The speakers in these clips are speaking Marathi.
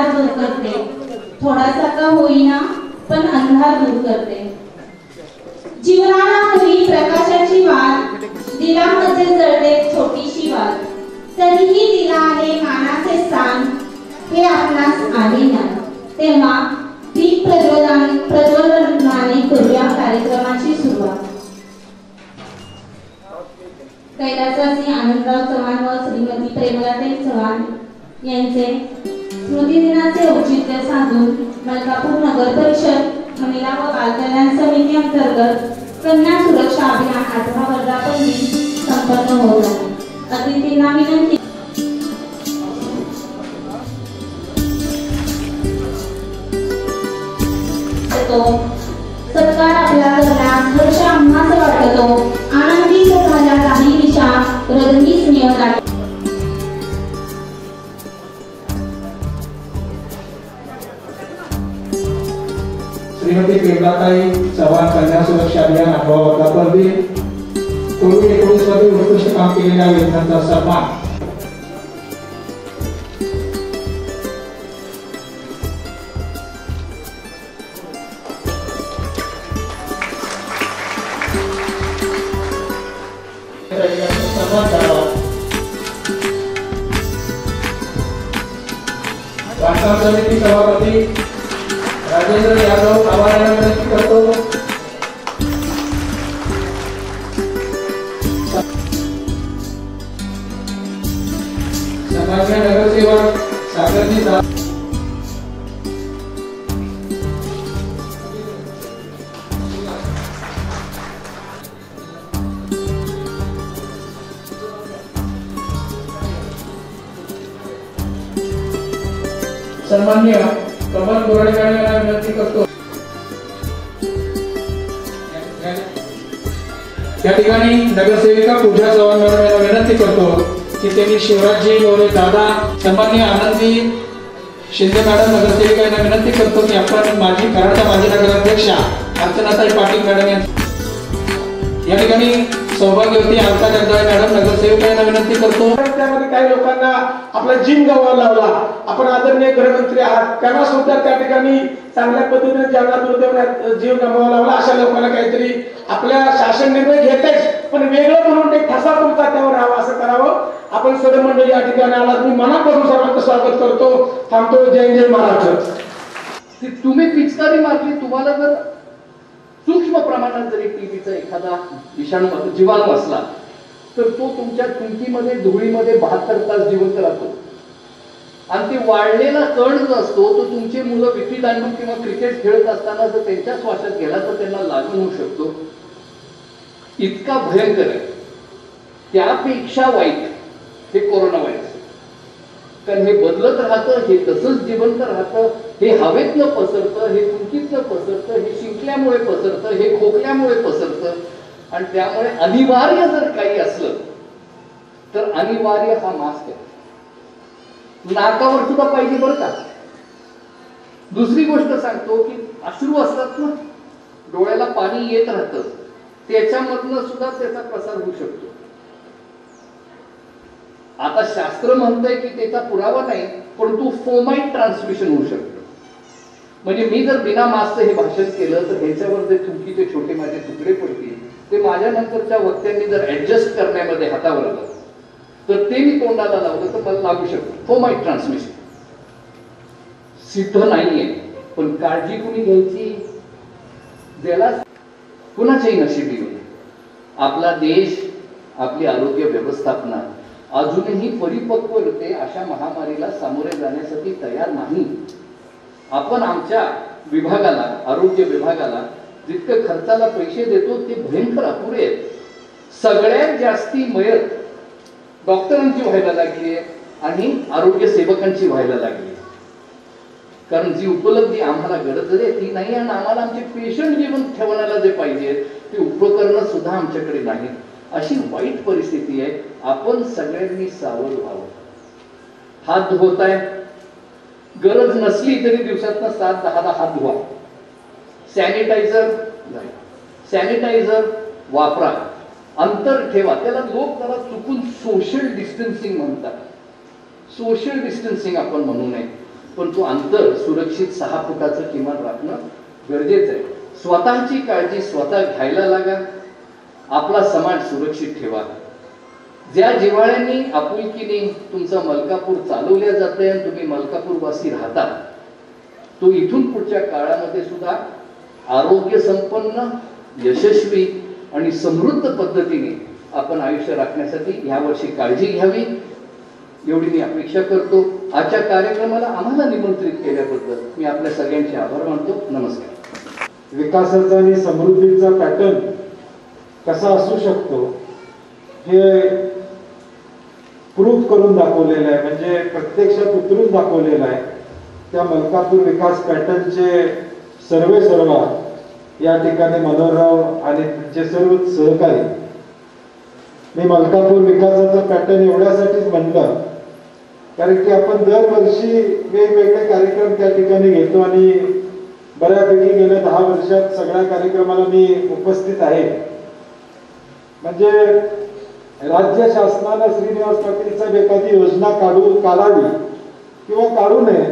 अंधार दूर करते, थोडासा का होईना पण अंधार दूर करते। जीवनाला हवी प्रकाशाची वाट, दिलामध्ये जळते छोटीशी वाट, तरीही दिला आहे मानाचे स्थान, हे आपणास आले नाही। तेव्हा दीप प्रज्वलनाने करूया कार्यक्रमाची सुरुवात। कैलासवासी आनंदराव चव्हाण व श्रीमती प्रेमलाताई चव्हाण यांचे स्मृतिदिनाचे औचित्य साधून मलकापूर नगर परिषद महिला व बालकल्याण समिती अंतर्गत कन्या सुरक्षा अभियान 8वा वर्धापन दिन संपन्न होत आहे। अतिथींना विनंती सत्कार आपला करण्यास हर्ष आम्हास वाटतो, आनंदी झाल्या काही दिशा हृदयी स्नेह लागतो। श्रीमती प्रेमलाताई चव्हाण कन्या सुरक्षा अभियान 8वा वर्धापन दिन कोविड-19 मध्ये उत्कृष्ट काम केलेल्या व्यक्तींचा सन्मान। बांधकाम समिती सभापती राजेंद्र यादव आभार विनंती करतो। समाज नगरसेवक सागरजी सन्माननीय कमल बोराडे यांना विनंती करतो। या ठिकाणी नगरसेविका पूजा चव्हाण यांना विनंती करतो की त्यांनी शिवराजजी मोरे दादा, सन्माननीय आनंदी शिंदे मॅडम नगरसेविका यांना विनंती करतो की आपण माजी कराडच्या माजी नगराध्यक्षा अर्चनाताई पाटील मॅडम या ठिकाणी सौभाग्यवती अलका जगदाळे मॅडम नगरसेविका यांना विनंती करतो। त्यामध्ये काही लोकांना आपला जीव गमवावा लागला। आपण आदरणीय गृहमंत्री आहात, त्यांना सुद्धा त्या ठिकाणी चांगल्या पद्धतीने जीवनात जीव गमवावा लागला। अशा लोकांना काहीतरी आपल्या शासन निर्णय घेतेच, पण वेगळं म्हणून एक ठसा तुमचा त्यावर राहावा असं करावं। आपण सर्व मंडळी या ठिकाणी आलात, मी मनापासून सर्वांचं स्वागत करतो। थांबतो। जय जय महाराष्ट्र। तुम्ही पिचकारी मारली, तुम्हाला जर सूक्ष्म प्रमाणात जरी टीबीचा एखादा विषाणू जीवाणू असला तर तो तुमच्या थुंकीमध्ये धुळीमध्ये 72 तास जिवंत राहतो आणि ते वाढलेला कण जो असतो तो तुमचे मुलं विटीदांडू किंवा क्रिकेट खेळत असताना जर त्यांच्या श्वासात गेला तर त्यांना लागण होऊ शकतो। इतका भयंकर आहे। त्यापेक्षा वाईट हे कोरोना व्हायरस, कारण हे बदलत राहतं, हे तसंच जिवंत राहतं, हे हवेतनं पसरतं, हे थुंकीतनं पसरतं, हे शिंकल्यामुळे पसरतं, हे खोकल्यामुळे पसरतं आणि त्यामुळे अनिवार्य जर काही असलं तर अनिवार्य हा मास्क आहे। नाकावर सुद्धा पाहिजे बरं का। दुसरी गोष्ट सांगतो की अश्रू असतात ना, डोळ्याला पाणी येत राहतं, त्याच्यामधनं सुद्धा त्याचा प्रसार होऊ शकतो। आता शास्त्र म्हणतंय की त्याचा पुरावा नाही, परंतु फोमाइट ट्रान्समिशन होऊ शकतं। म्हणजे मी जर बिना मास्क हे भाषण केलं तर ह्याच्यावर जे थुंकीचे छोटे माझे तुकडे पडतील ते माझ्या नंतरच्या वक्त्यांनी जर ऍडजस्ट करण्यामध्ये हातावर आलं तर ते मी तोंडाला लावलं तर मला लागू शकतं। फोमाइट ट्रान्समिशन सिद्ध नाहीये, पण काळजी कुणी घ्यायची, ज्याला कुणाच्याही नशिबी होईल। आपला देश, आपली आरोग्य व्यवस्थापना अजूनही परिपक्वते अशा महामारीला सामोरे जाण्यासाठी तयार नाही। आपण आमच्या विभागाला, आरोग्य विभागाला जितकं खर्चाला पैसे देतो ते भयंकर अपुरे आहेत। सगळ्यात जास्ती मयत डॉक्टरांची व्हायला लागली आहे आणि आरोग्य सेवकांची व्हायला लागली, कारण जी उपलब्धी आम्हाला गरज आहे ती नाही आणि आम्हाला आमचे पेशंट जिवंत ठेवण्याला जे पाहिजे ते उपकरणं सुद्धा आमच्याकडे नाहीत। अशी वाईट परिस्थिती आहे। आपण सगळ्यांनी सावध व्हावं। हात धुवताय, गरज नसली तरी दिवसातनं 7-10 हात धुवा। सॅनिटायझर वापरा, अंतर ठेवा। त्याला लोक जरा चुकून सोशल डिस्टन्सिंग म्हणतात, सोशल डिस्टन्सिंग आपण म्हणू नये। पण तो अंतर सुरक्षित 6 फुटाचं किमान राखणं गरजेचं आहे. स्वतःची काळजी स्वतः घ्यायला लागा. आपला समाज सुरक्षित ठेवा. ज्या जिव्हाळ्यांनी आपुलकीने तुमचा मलकापूर चालवल्या जाते आणि तुम्ही मलकापूरवासी राहता, तो इथून पुढच्या काळामध्ये सुद्धा आरोग्य संपन्न, यशस्वी आणि समृद्ध पद्धतीने आपण आयुष्य राखण्यासाठी यावर्षी काळजी घ्यावी, एवढी मी अपेक्षा करतो. आजच्या कार्यक्रमाला आम्हाला निमंत्रित केल्याबद्दल मी आपल्या सगळ्यांचे आभार मानतो. नमस्कार. विकासाचा आणि समृद्धीचा पॅटर्न कसा असू शकतो हे प्रूफ करून दाखवलेलं आहे, म्हणजे प्रत्यक्षात उतरून दाखवलेलं आहे. त्या मलकापूर विकास पॅटर्नचे सर्व या ठिकाणी मनोहरराव आणि त्यांचे सर्व सहकारी. मी मलकापूर विकासाचा पॅटर्न एवढ्यासाठीच म्हणलं कारण की आपण दरवर्षी वेगवेगळे कार्यक्रम त्या ठिकाणी घेतो आणि बऱ्यापैकी गेल्या 10 वर्षात सगळ्या कार्यक्रमाला मी उपस्थित आहे. म्हणजे राज्य शासनानं श्रीनिवास पाटील साहेब एखादी योजना काढावी किंवा काढू नये,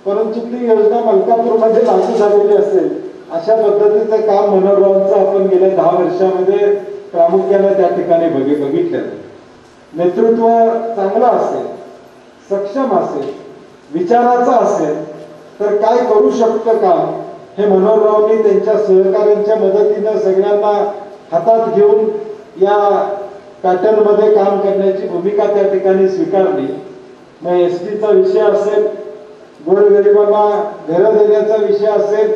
परंतु ती योजना मलकापूरमध्ये लागू झालेली असेल अशा पद्धतीचं काम मनोहररावांचं आपण गेल्या 10 वर्षामध्ये प्रामुख्याने त्या ठिकाणी बघितलं. नेतृत्व चांगलं असेल, सक्षम असेल, विचाराचं असेल तर काय करू शकतं का हे मनोहररावांनी त्यांच्या सहकाऱ्यांच्या मदतीनं सगळ्यांना हातात घेऊन या पॅटर्न मध्ये काम करण्याची भूमिका त्या ठिकाणी स्वीकारली. मग एसटीचा विषय असेल, गोरगरिबांना घरं देण्याचा विषय असेल,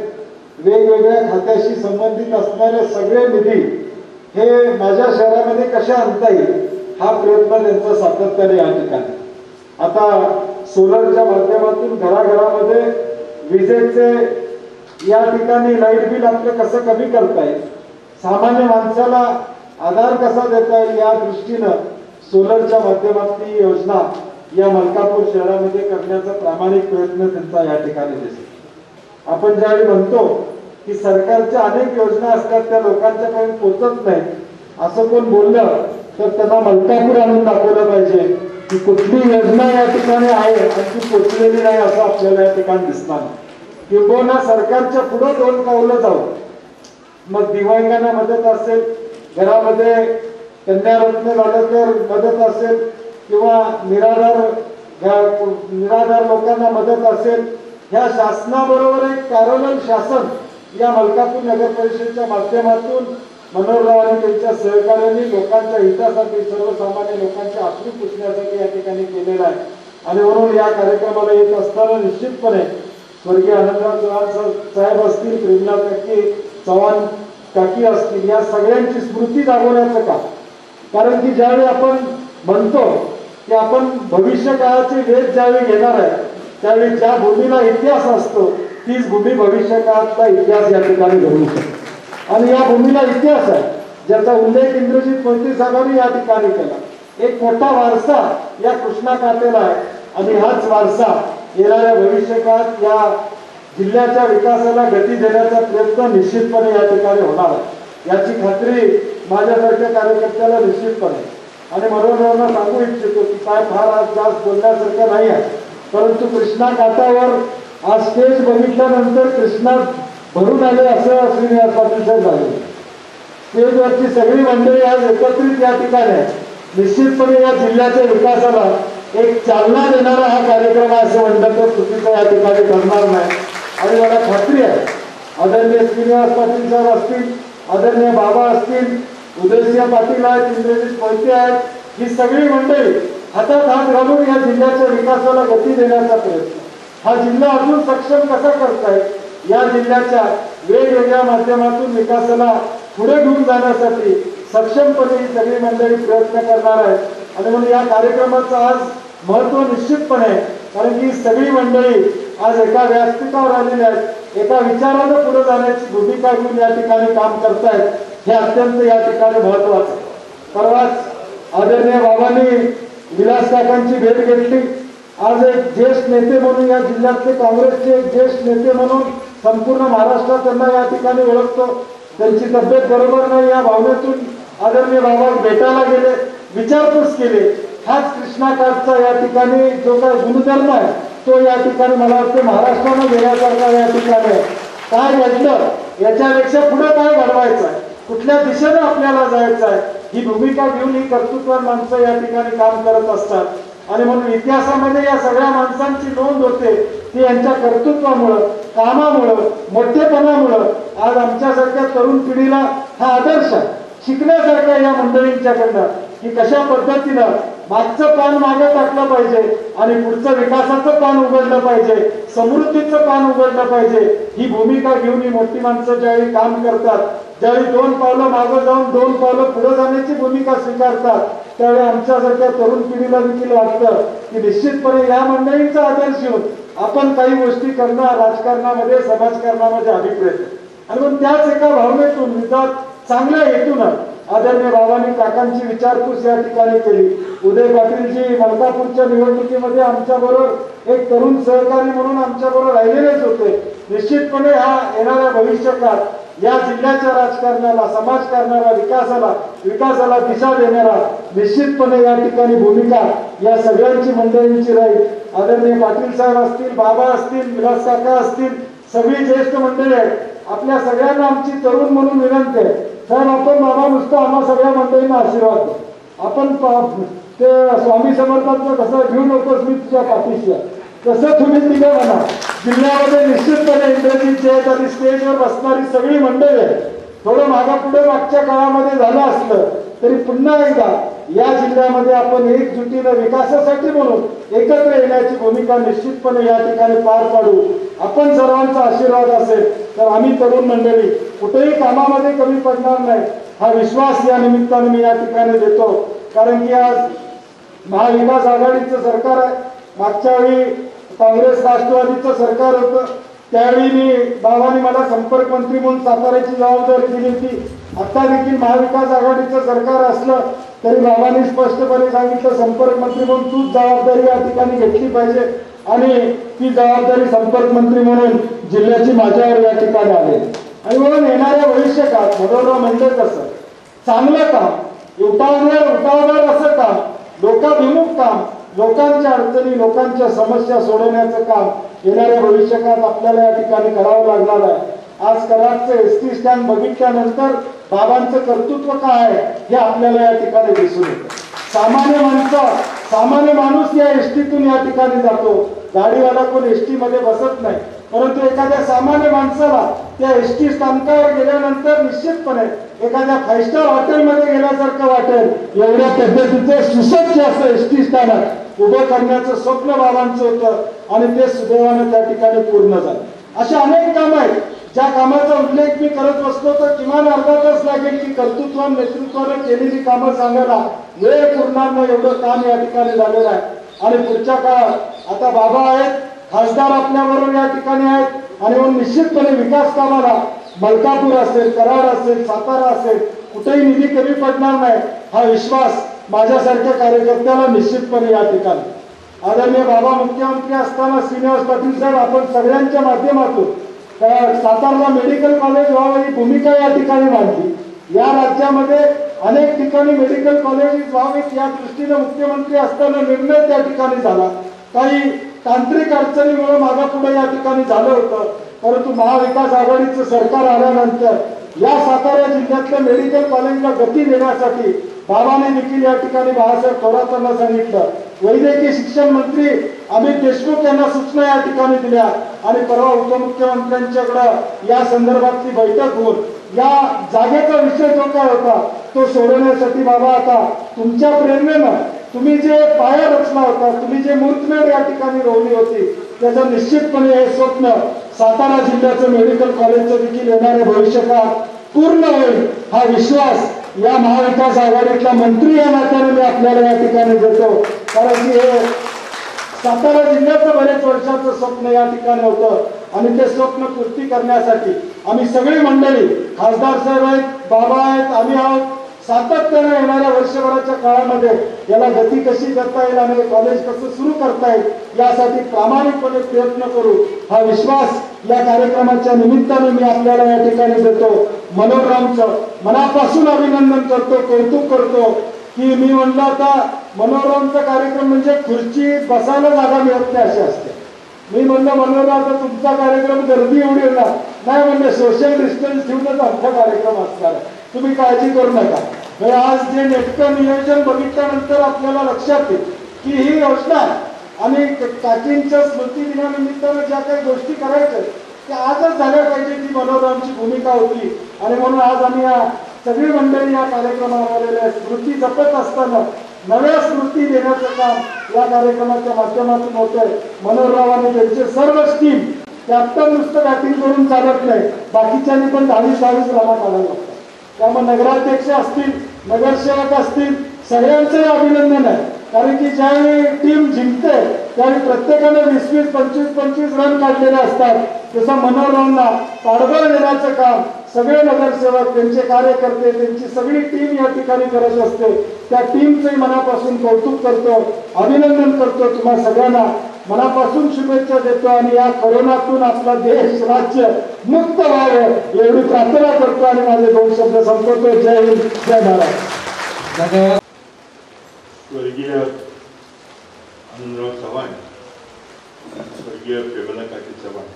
वेगवेगळ्या खात्याशी संबंधित असणारे सगळे निधी हे माझ्या शहरामध्ये कशा आणता येईल हा प्रयत्न त्यांचा सातत्याने या ठिकाणी. आता सोलरच्या माध्यमातून घराघरामध्ये विजेचे या ठिकाणी लाईट बिल आपलं कसं कमी करता येईल, सामान्य माणसाला आधार कसा देता येईल या दृष्टीनं सोलरच्या माध्यमातून ही योजना या मलकापूर शहरामध्ये करण्याचा प्रामाणिक प्रयत्न त्यांचा या ठिकाणी दिसतो. आपण ज्यावेळी म्हणतो की सरकारच्या अनेक योजना असतात त्या लोकांच्यापर्यंत पोहोचत नाही असं कोण बोललं तर त्यांना मलकापूर आणून दाखवलं पाहिजे की कुठली योजना या ठिकाणी आहे आणि ती पोचलेली नाही असं आपल्याला या ठिकाणी दिसणार. किंबहुना सरकारच्या पुढे 2 पावलं जाऊ, मग दिव्यांगांना मदत असेल, घरामध्ये कन्यारत्न झालं तर मदत असेल किंवा निराधार लोकांना मदत असेल, ह्या शासनाबरोबर एक पॅरलल शासन या मलकापूर नगर परिषदेच्या माध्यमातून मनोहरराव आणि त्यांच्या सहकार्यांनी लोकांच्या हितासाठी, सर्वसामान्य लोकांच्या अश्रू पुसण्यासाठी या ठिकाणी केलेला आहे. आणि म्हणून या कार्यक्रमाला येत असताना निश्चितपणे स्वर्गीय आनंदराव चव्हाण साहेब असतील, प्रेमला चव्हाण काकी असतील, या सगळ्यांची स्मृती जागवण्याचं काम. कारण की ज्यावेळी आपण म्हणतो की आपण भविष्य काळाचे वेध ज्यावेळी घेणार आहे त्यावेळी ज्या भूमीला इतिहास असतो तीच भूमी भविष्य काळातला इतिहास या ठिकाणी घडवू शकते. आणि या भूमीला इतिहास आहे ज्याचा उल्लेख इंद्रजित मोहिते साहेबांनी या ठिकाणी केला. एक मोठा वारसा या कृष्णा काठेला आहे आणि हाच वारसा येणाऱ्या भविष्य काळात या जिल्ह्याच्या विकासाला गती देण्याचा प्रयत्न निश्चितपणे या ठिकाणी होणार आहे याची खात्री माझ्यासारख्या कार्यकर्त्याला निश्चितपणे. आणि मनोहररावांना सांगू इच्छितो की काय फार आज जास्त बोलण्यासारखं नाही आहे, परंतु कृष्णा काठावर आज स्टेज बघितल्यानंतर कृष्णा भरून आले असं श्रीनिवास पाटील साहेब झाले. स्टेजवरची सगळी मंडळी आज एकत्रित या ठिकाणी आहे. निश्चितपणे या जिल्ह्याच्या विकासाला एक चालना देणारा हा कार्यक्रम आहे असं म्हणलं तर चुकीचं या ठिकाणी करणार नाही. आणि मला खात्री आहे आदरणीय श्रीनिवास पाटील साहेब असतील, आदरणीय बाबा असतील, उदयसिंह पाटील आहेत, इंद्रजित मोहिते आहेत, ही सगळी मंडळी हातात हात घालून या जिल्ह्याच्या विकासाला गती देण्याचा प्रयत्न, हा जिल्हा अजून सक्षम कसा करताय या जिल्ह्याच्या वेगवेगळ्या माध्यमातून विकासाला पुढे घेऊन जाण्यासाठी सक्षमपणे ही सगळी मंडळी प्रयत्न करणार आहेत. आणि म्हणून या कार्यक्रमाचं आज महत्व निश्चितपणे, कारण की सगळी मंडळी आज एका व्यासपीठावर आलेली आहेत, एका विचारानं पुढे जाण्याची भूमिका घेऊन या ठिकाणी काम करतायत, हे अत्यंत या ठिकाणी महत्वाचं. परवाच आदरणीय बाबांनी विलास काकांची भेट घेतली. आज एक ज्येष्ठ नेते म्हणून या जिल्ह्यातले काँग्रेसचे एक ज्येष्ठ नेते म्हणून संपूर्ण महाराष्ट्रात त्यांना या ठिकाणी ओळखतो. त्यांची तब्येत बरोबर नाही या भावनेतून आदरणीय बाबा भेटायला गेले, विचारपूस केली. हाच कृष्णा काठचा या ठिकाणी जो काही गुणधर्म आहे तो या ठिकाणी मला वाटतं महाराष्ट्रानं घेण्यासारखा या ठिकाणी आहे. काय घडलं याच्यापेक्षा पुढे काय घडवायचं आहे, कुठल्या दिशेने आपल्याला जायचं आहे, ही भूमिका घेऊन ही कर्तृत्ववान माणसं या ठिकाणी काम करत असतात. आणि म्हणून इतिहासामध्ये या सगळ्या माणसांची नोंद होते ती यांच्या कर्तृत्वामुळं, कामामुळं, मोठेपणामुळं आज आमच्यासारख्या तरुण पिढीला हा आदर्श शिकण्यासारखा या मंडळींच्याकडनं की कशा पद्धतीनं मागचं पान मागे टाकलं पाहिजे आणि पुढचं विकासाचं पान उघडलं पाहिजे, समृद्धीचं पान उघडलं पाहिजे. ही भूमिका घेऊन ही मोठी माणसं ज्यावेळी काम करतात, ज्यावेळी 2 पावलं मागं जाऊन 2 पावलं पुढे जाण्याची भूमिका स्वीकारतात, त्यावेळी आमच्यासारख्या तरुण पिढीला देखील वाटतं की निश्चितपणे या मंडळींचा आदर्श घेऊन आपण काही गोष्टी करणं राजकारणामध्ये, समाजकारणामध्ये अभिप्रेत. आणि मग त्याच एका भावनेतून विचार चांगल्या हेतून आदरणीय बाबांनी काकांची विचारपूस या ठिकाणी केली. उदय पाटीलजी मलकापूरच्या निवडणुकीमध्ये आमच्या बरोबर एक तरुण सहकारी म्हणून आमच्या बरोबर राहिलेलेच होते. निश्चितपणे हा येणाऱ्या भविष्यकाळात या जिल्ह्याच्या राजकारणाला, समाजकारणाला, विकासाला दिशा देणारा निश्चितपणे या ठिकाणी भूमिका या सगळ्यांची मंडळींची राहील. आदरणीय पाटील साहेब असतील, बाबा असतील, विलास काका असतील, सगळी ज्येष्ठ मंडळी आहेत. आपल्या सगळ्यांना आमची तरुण म्हणून विनंती आहे, साहेब आपण बाबा नुसतं आम्हा सगळ्या मंडळींना आशीर्वाद द्या. आपण ते स्वामी समर्थांचं कसं घेऊ नकोस मी तुझ्या पाठीशी आहे तसं तुम्ही तिघं म्हणा. जिल्ह्यामध्ये निश्चितपणे इंद्रजीतचे आहेत आणि स्टेजवर बसणारी सगळी मंडळी आहे. थोडं मागापुढे मागच्या काळामध्ये झालं असलं तरी पुन्हा एकदा या जिल्ह्यामध्ये आपण एकजुटीनं विकासासाठी म्हणून एकत्र येण्याची भूमिका निश्चितपणे या ठिकाणी पार पाडू. आपण सर्वांचा आशीर्वाद असेल तर आम्ही तरुण मंडळी कुठेही कामामध्ये कमी पडणार नाही हा विश्वास या निमित्ताने मी या ठिकाणी देतो. कारण की आज महाविकास आघाडीचं सरकार आहे. मागच्या वेळी काँग्रेस राष्ट्रवादीचं सरकार होतं, त्यावेळी मी बाबांनी मला संपर्क मंत्री म्हणून साताऱ्याची जबाबदारी दिली होती. आता देखील महाविकास आघाडीचं सरकार असलं तरी बाबांनी स्पष्टपणे सांगितलं संपर्क मंत्री म्हणून तूच जबाबदारी या ठिकाणी घेतली पाहिजे आणि ती जबाबदारी संपर्क मंत्री म्हणून जिल्ह्याची माझ्यावर या ठिकाणी आली. आणि म्हणून येणाऱ्या भविष्यकाळात मनोहरराव म्हणजे कसं चांगलं काम, उठावदार असं काम, लोकाभिमुख काम, लोकांच्या अडचणी, लोकांच्या समस्या सोडवण्याचं काम येणाऱ्या भविष्यकाळात आपल्याला या ठिकाणी करावं लागणार आहे. आज कराडचं एसटी स्टँड बघितल्यानंतर बाबांचं कर्तृत्व काय आहे हे आपल्याला या ठिकाणी दिसून येतं. सामान्य माणूस या एसटीतून या ठिकाणी जातो. गाडीवाला कोण एसटी मध्ये बसत नाही, परंतु एखाद्या सामान्य माणसाला त्या एसटी स्थानकावर गेल्यानंतर निश्चितपणे एखाद्या 5 स्टार हॉटेलमध्ये गेल्यासारखं वाटेल. एवढ्या पद्धतीचं सुसज्ज असं एसटी स्थानक उभं करण्याचं स्वप्न बाबांचं होतं आणि ते सुदैवानं त्या ठिकाणी पूर्ण झालं. अशा अनेक कामं आहेत ज्या कामाचा उल्लेख मी करत बसलो तर किमान अर्धा तास लागेल की कर्तृत्वान नेतृत्वानं केलेली कामं सांगायला वेळ पुरणार नाही एवढं काम या ठिकाणी झालेलं आहे. आणि पुढच्या काळात आता बाबा आहेत, खासदार आपल्याबरोबर या ठिकाणी आहेत आणि म्हणून निश्चितपणे विकास कामाला मलकापूर असेल, कराड असेल, सातारा असेल कुठेही निधी कमी पडणार नाही हा विश्वास माझ्यासारख्या कार्यकर्त्याला निश्चितपणे या ठिकाणी. आदरणीय बाबा मुख्यमंत्री असताना श्रीनिवास पाटील साहेब आपण सगळ्यांच्या माध्यमातून सातारला मेडिकल कॉलेज व्हावं ही भूमिका या ठिकाणी मांडली. या राज्यामध्ये अनेक ठिकाणी मेडिकल कॉलेजेस व्हावीत या दृष्टीने मुख्यमंत्री असताना निर्णय त्या ठिकाणी झाला. काही तांत्रिक अडचणीमुळे मागापुढे या ठिकाणी झालं होतं, परंतु महाविकास आघाडीचं सरकार आल्यानंतर या सातारा जिल्ह्यातल्या मेडिकल कॉलेजला गती देण्यासाठी बाबांनी देखील या ठिकाणी बाळासाहेब थोरातांना सांगितलं. वैद्यकीय शिक्षण मंत्री अमित देशमुख यांना सूचना या ठिकाणी दिल्या आणि परवा उपमुख्यमंत्र्यांच्याकडे या संदर्भातली बैठक होऊन या जागेचा विषय जो काय होता तो सोडवण्यासाठी बाबा आता तुमच्या प्रेरणेनं तुम्ही जे पाया रचना होता, तुम्ही जे मूर्तमेढ या ठिकाणी रोवली होती त्याचं निश्चितपणे हे स्वप्न सातारा जिल्ह्याचं मेडिकल कॉलेजचं देखील येणाऱ्या भविष्यकाळात पूर्ण होईल हा विश्वास या महाविकास आघाडीतला मंत्री या नात्याने मी आपल्याला या ठिकाणी देतो. कारण की हे सातारा जिल्ह्याचं बरेच वर्षाचं स्वप्न या ठिकाणी होतं आणि ते स्वप्न पूर्ती करण्यासाठी आम्ही सगळी मंडळी, खासदार साहेब आहेत, बाबा आहेत, आम्ही आहोत, सातत्याने येणाऱ्या वर्षभराच्या काळामध्ये याला गती कशी करता येईल आणि कॉलेज कसं सुरू करता येईल यासाठी प्रामाणिकपणे प्रयत्न करू हा विश्वास या कार्यक्रमाच्या निमित्ताने मी आपल्याला या ठिकाणी देतो. मनोहररावचं मनापासून अभिनंदन करतो, कौतुक करतो की मी म्हणलं आता मनोहररावचा कार्यक्रम म्हणजे खुर्ची बसायला जागा मिळत नाही अशी असते. मी म्हणलं मनोहरराव आता तुमचा कार्यक्रम गर्दी एवढी होणार नाही, म्हणलं सोशल डिस्टन्स ठेवूनच आमचा कार्यक्रम असणार आहे, तुम्ही काळजी करू नका. म्हणजे आज जे नेटकं नियोजन बघितल्यानंतर आपल्याला लक्षात येईल की ही योजना आणि काकींच्या स्मृती दिनानिमित्तानं ज्या काही गोष्टी करायच्या त्या आजच झाल्या पाहिजे, ती मनोहररावांची भूमिका होती. आणि म्हणून आज आम्ही या सगळी मंडळी या कार्यक्रमाला आलेल्या स्मृती जपत असताना नव्या स्मृती देण्याचं काम या कार्यक्रमाच्या माध्यमातून होतंय. मनोहररावांनी त्यांचे सर्व टीम कॅप्टन नुसतं बॅटिंग करून चालत नाही, बाकीच्यांनी पण 20-20 राना काढायला लागतात. त्यामुळे नगराध्यक्ष असतील, नगरसेवक असतील, सगळ्यांचंही अभिनंदन आहे. कारण की ज्यावेळी टीम जिंकते त्यावेळी प्रत्येकाने 20-20, 25-25 रन काढलेले असतात. तसं मनोहररावांना पाठबळ देण्याचं काम सगळे नगरसेवक, त्यांचे कार्यकर्ते, त्यांची सगळी टीम या ठिकाणी करत असते. त्या टीमचंही मनापासून कौतुक करतो, अभिनंदन करतो. तुम्हा सगळ्यांना मनापासून शुभेच्छा देतो आणि या कोरोनातून आपला देश, राज्य मुक्त व्हावं एवढी प्रार्थना करतो आणि माझे 2 शब्द संपवतो. जय हिंद, जय महाराज. स्वर्गीय आनंदराव चव्हाण, स्वर्गीय प्रेमला काकी चव्हाण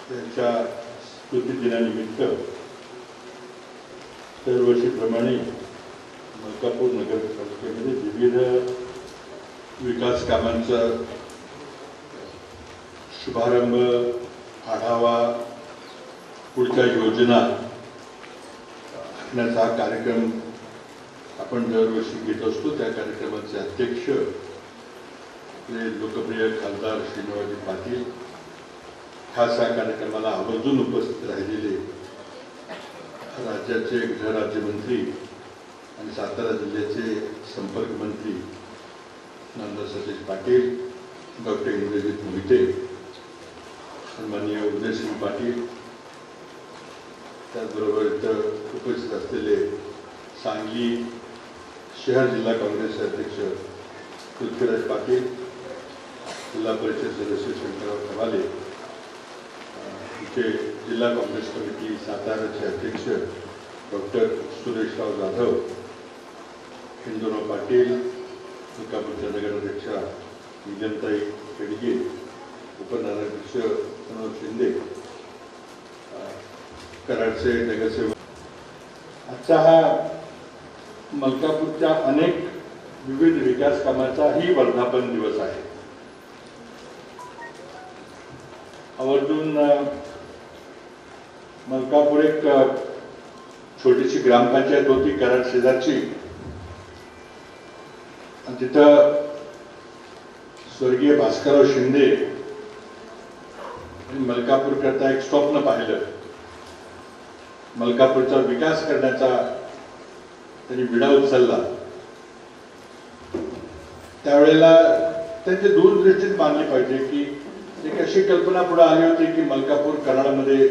त्यांच्या स्मृतिदिनानिमित्त दरवर्षीप्रमाणे मलकापूर नगरपालिकेमध्ये विविध विकास कामांचा शुभारंभ, आढावा, पुढच्या योजना आखण्याचा हा कार्यक्रम आपण दरवर्षी घेत असतो. त्या कार्यक्रमाचे अध्यक्ष लोकप्रिय खासदार श्रीनिवासजी पाटील, खास या कार्यक्रमाला आवर्जून उपस्थित राहिलेले राज्याचे गृहराज्यमंत्री आणि सातारा जिल्ह्याचे संपर्क मंत्री नामदार सतीश पाटील, डॉक्टर इंद्रजित मोहिते, सन्माननीय उदयसिंह पाटील, त्याचबरोबर इतर उपस्थित असलेले सांगली शहर जिल्हा काँग्रेसचे अध्यक्ष पृथ्वीराज पाटील, जिल्हा परिषद सदस्य शंकरराव खवाले, इथे जिल्हा काँग्रेस कमिटी साताराचे अध्यक्ष डॉक्टर सुरेशराव जाधव, हिंदूराव पाटील, मलकापूरच्या नगराध्यक्षा नीलमताई खेडगे, उपनगराध्यक्ष मनोज शिंदे, कराडचे नगरसेवक. आजचा हा मलकापूरच्या अनेक विविध विकास कामाचाही वर्धापन दिवस आहे. आवर्जून मलकापूर एक छोटीशी ग्रामपंचायत होती कराड शेजारची, आणि तिथं स्वर्गीय भास्करराव शिंदे मलकापूर करता एक स्वप्न पाहिलं. मलकापूरचा विकास करण्याचा त्यांनी विडा उचलला. त्यावेळेला त्यांची दूरदृष्टीत मानली पाहिजे की एक अशी कल्पना पुढे आली होती की मलकापूर कराडमध्ये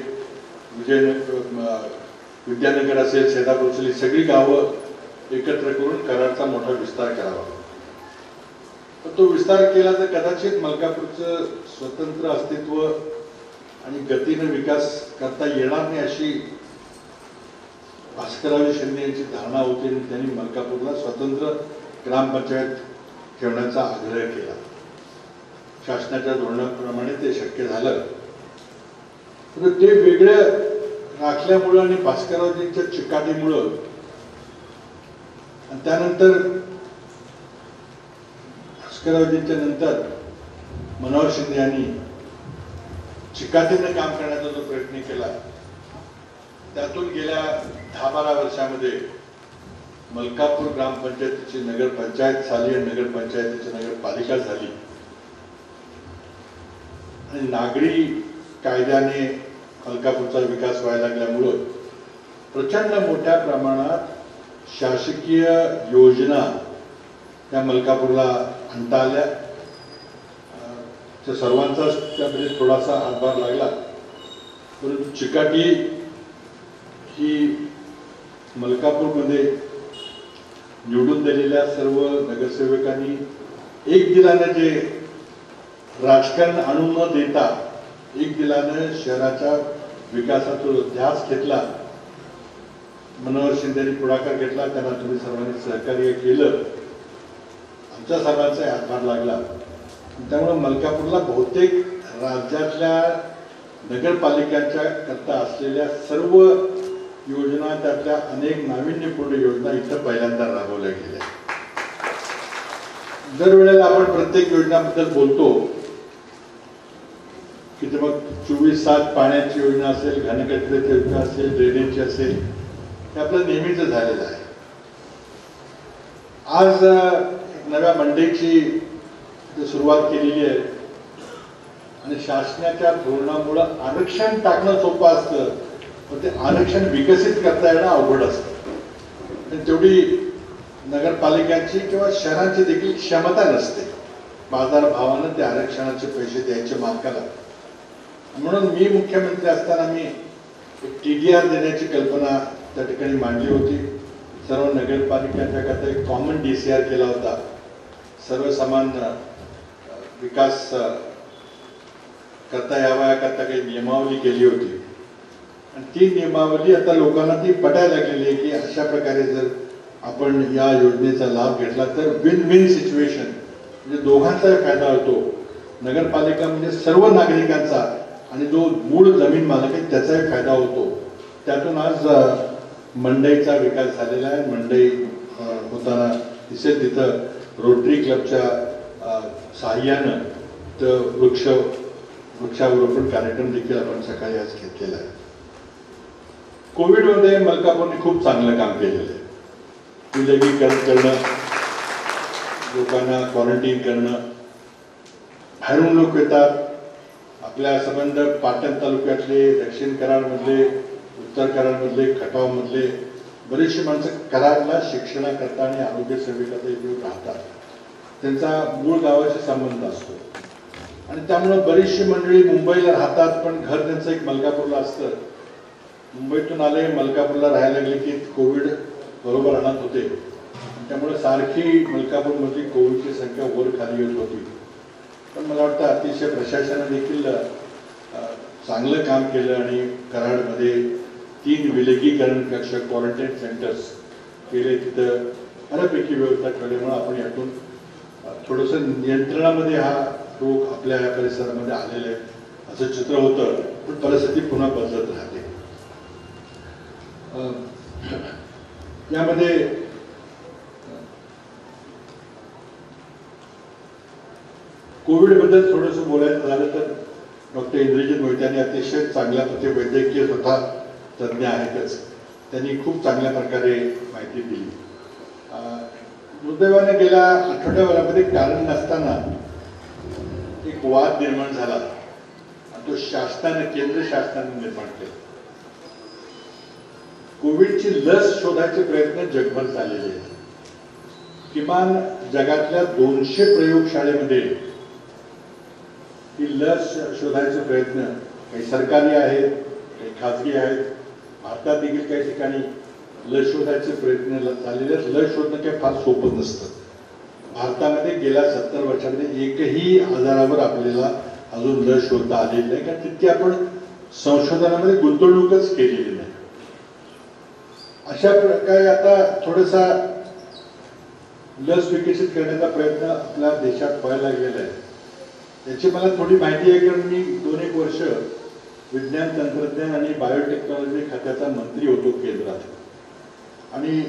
विद्यानगर असेल, शेतापूर असेल, सगळी गावं एकत्र करून कराडचा मोठा विस्तार करावा. पण तो विस्तार केला तर कदाचित मलकापूरचं स्वतंत्र अस्तित्व आणि गतीने विकास करता येणार नाही अशी भास्करराव शिंदे यांची धारणा होती आणि त्यांनी मलकापूरला स्वतंत्र ग्रामपंचायत ठेवण्याचा आग्रह केला. शासनाच्या धोरणाप्रमाणे ते शक्य झालं. तर ते वेगळं राखल्यामुळं आणि भास्कररावजींच्या चिकाटीमुळं आणि त्यानंतर भास्कररावजींच्या नंतर मनोहर शिंदे यांनी चिकाटीने काम करण्याचा जो प्रयत्न केला त्यातून गेल्या 10-12 वर्षामध्ये मलकापूर ग्रामपंचायतीची नगरपंचायत झाली आणि नगरपंचायतीची नगरपालिका झाली आणि नागरी कायद्याने मलकापूरचा विकास व्हायला लागल्यामुळं प्रचंड मोठ्या प्रमाणात शासकीय योजना त्या मलकापूरला आणता आल्या. त्या सर्वांचाच त्यामध्ये थोडासा हातभार लागला. परंतु चिकाटी ही मलकापूरमध्ये निवडून दिलेल्या सर्व नगरसेवकांनी एक दिलानं जे राजकारण आणून न देता एक दिलानं शहराच्या विकासाचा ध्यास घेतला. मनोहर शिंदेनी पुढाकार घेतला, त्यांना तुम्ही सर्वांनी सहकार्य केलं. आमच्या सर्वांचा हातभार लागला. त्यामुळे मलकापूरला बहुतेक राज्यातल्या नगरपालिकांच्या करता असलेल्या सर्व योजना, त्यातल्या अनेक नाविन्यपूर्ण योजना इथं पहिल्यांदा राबवल्या गेल्या. दरवेळेला आपण प्रत्येक योजनाबद्दल बोलतो की ते मग 24/7 पाण्याची योजना असेल, घनकचऱ्याची योजना असेल, ड्रेनेजची असेल, हे आपलं नेहमीच झालेलं आहे. आज नव्या मंडईची सुरुवात केलेली आहे आणि शासनाच्या धोरणामुळं आरक्षण टाकणं सोपं असतं, पण ते आरक्षण विकसित करता येणं अवघड असतं. तेवढी नगरपालिकांची किंवा शहरांची देखील क्षमता नसते बाजार भावानं त्या आरक्षणाचे पैसे द्यायचे मालकाला. म्हणून मी मुख्यमंत्री असताना मी TDR देण्याची कल्पना त्या ठिकाणी मांडली होती. सर्व नगरपालिकांच्या करता एक कॉमन DCR केला होता. सर्वसमान विकास करता यावा याकरता काही नियमावली केली होती आणि ती नियमावली आता लोकांना ती पटायला लागलेली आहे की अशा प्रकारे जर आपण या योजनेचा लाभ घेतला तर विन विन सिच्युएशन, म्हणजे दोघांचाही फायदा होतो. नगरपालिका म्हणजे सर्व नागरिकांचा आणि जो मूळ जमीन मालक आहे त्याचाही फायदा होतो. त्यातून आज मंडईचा विकास झालेला आहे. मंडई होताना दिसेल तिथं रोटरी क्लबच्या साहाय्यानं तर वृक्षारोपण कार्यक्रम देखील आपण सकाळी आज घेतलेला आहे. कोविडमध्ये मलकापूरने खूप चांगलं काम केलेलं आहे. विलगीकरण करणं, लोकांना क्वारंटीन करणं, बाहेरून लोक येतात. आपल्या संबंध पाटण तालुक्यातले, दक्षिण कराडमधले, उत्तर कराडमधले, खटावमधले बरेचशी माणसं कराडला शिक्षणाकरता आणि आरोग्य सेवेकरता इथे राहतात. त्यांचा मूळ गावाशी संबंध असतो आणि त्यामुळे बरीचशी मंडळी मुंबईला राहतात, पण घर त्यांचं एक मलकापूरला असतं. मुंबईतून आले, मलकापूरला राहायला लागले की कोविड बरोबर आणत होते. त्यामुळे सारखी मलकापूरमधली कोविडची संख्या वर खाली येत होती. पण मला वाटतं अतिशय प्रशासनाने देखील चांगलं काम केलं आणि कराडमध्ये 3 विलगीकरण कक्ष, क्वारंटाईन सेंटर्स केले. तिथं बऱ्यापैकी व्यवस्था ठेवल्यामुळे आपण यातून थोडंसं नियंत्रणामध्ये हा रोग आपल्या या परिसरामध्ये आलेला आहे असं चित्र होतं. पण परिस्थिती पुन्हा बदलत राहते. यामध्ये कोविडबद्दल थोडंसं बोलायचं झालं तर डॉक्टर इंद्रजित मोहिते यांनी अतिशय चांगल्या प्रकारे वैद्यकीय स्वतः तज्ज्ञ आहेतच, त्यांनी खूप चांगल्या प्रकारे माहिती दिली. दुर्दैवाने गेल्या आठवड्याभरामध्ये कारण नसताना एक वाद निर्माण झाला आणि तो केंद्र शासनाने निर्माण केला. कोविडची लस शोधायचे प्रयत्न जगभर चाललेले आहेत. किमान जगातल्या 200 प्रयोगशाळेमध्ये ही लस शोधायचे प्रयत्न काही सरकारी आहेत, काही खाजगी आहेत. भारतात देखील काही ठिकाणी लस शोधायचे प्रयत्न चाललेले आहेत. लस शोधणं काही फार सोपं नसतं. भारतामध्ये गेल्या 70 वर्षामध्ये एकही आजारावर आपल्याला अजून लस शोधता आलेली नाही, कारण तितकी आपण संशोधनामध्ये गुंतवणूकच केलेली नाही. अशा प्रकारे आता थोडासा लस विकसित करण्याचा प्रयत्न आपल्या देशात व्हायला लागलेला आहे. याची मला थोडी माहिती आहे, कारण मी 2-1 वर्ष विज्ञान तंत्रज्ञान आणि बायोटेक्नॉलॉजी खात्याचा मंत्री होतो केंद्रात. आणि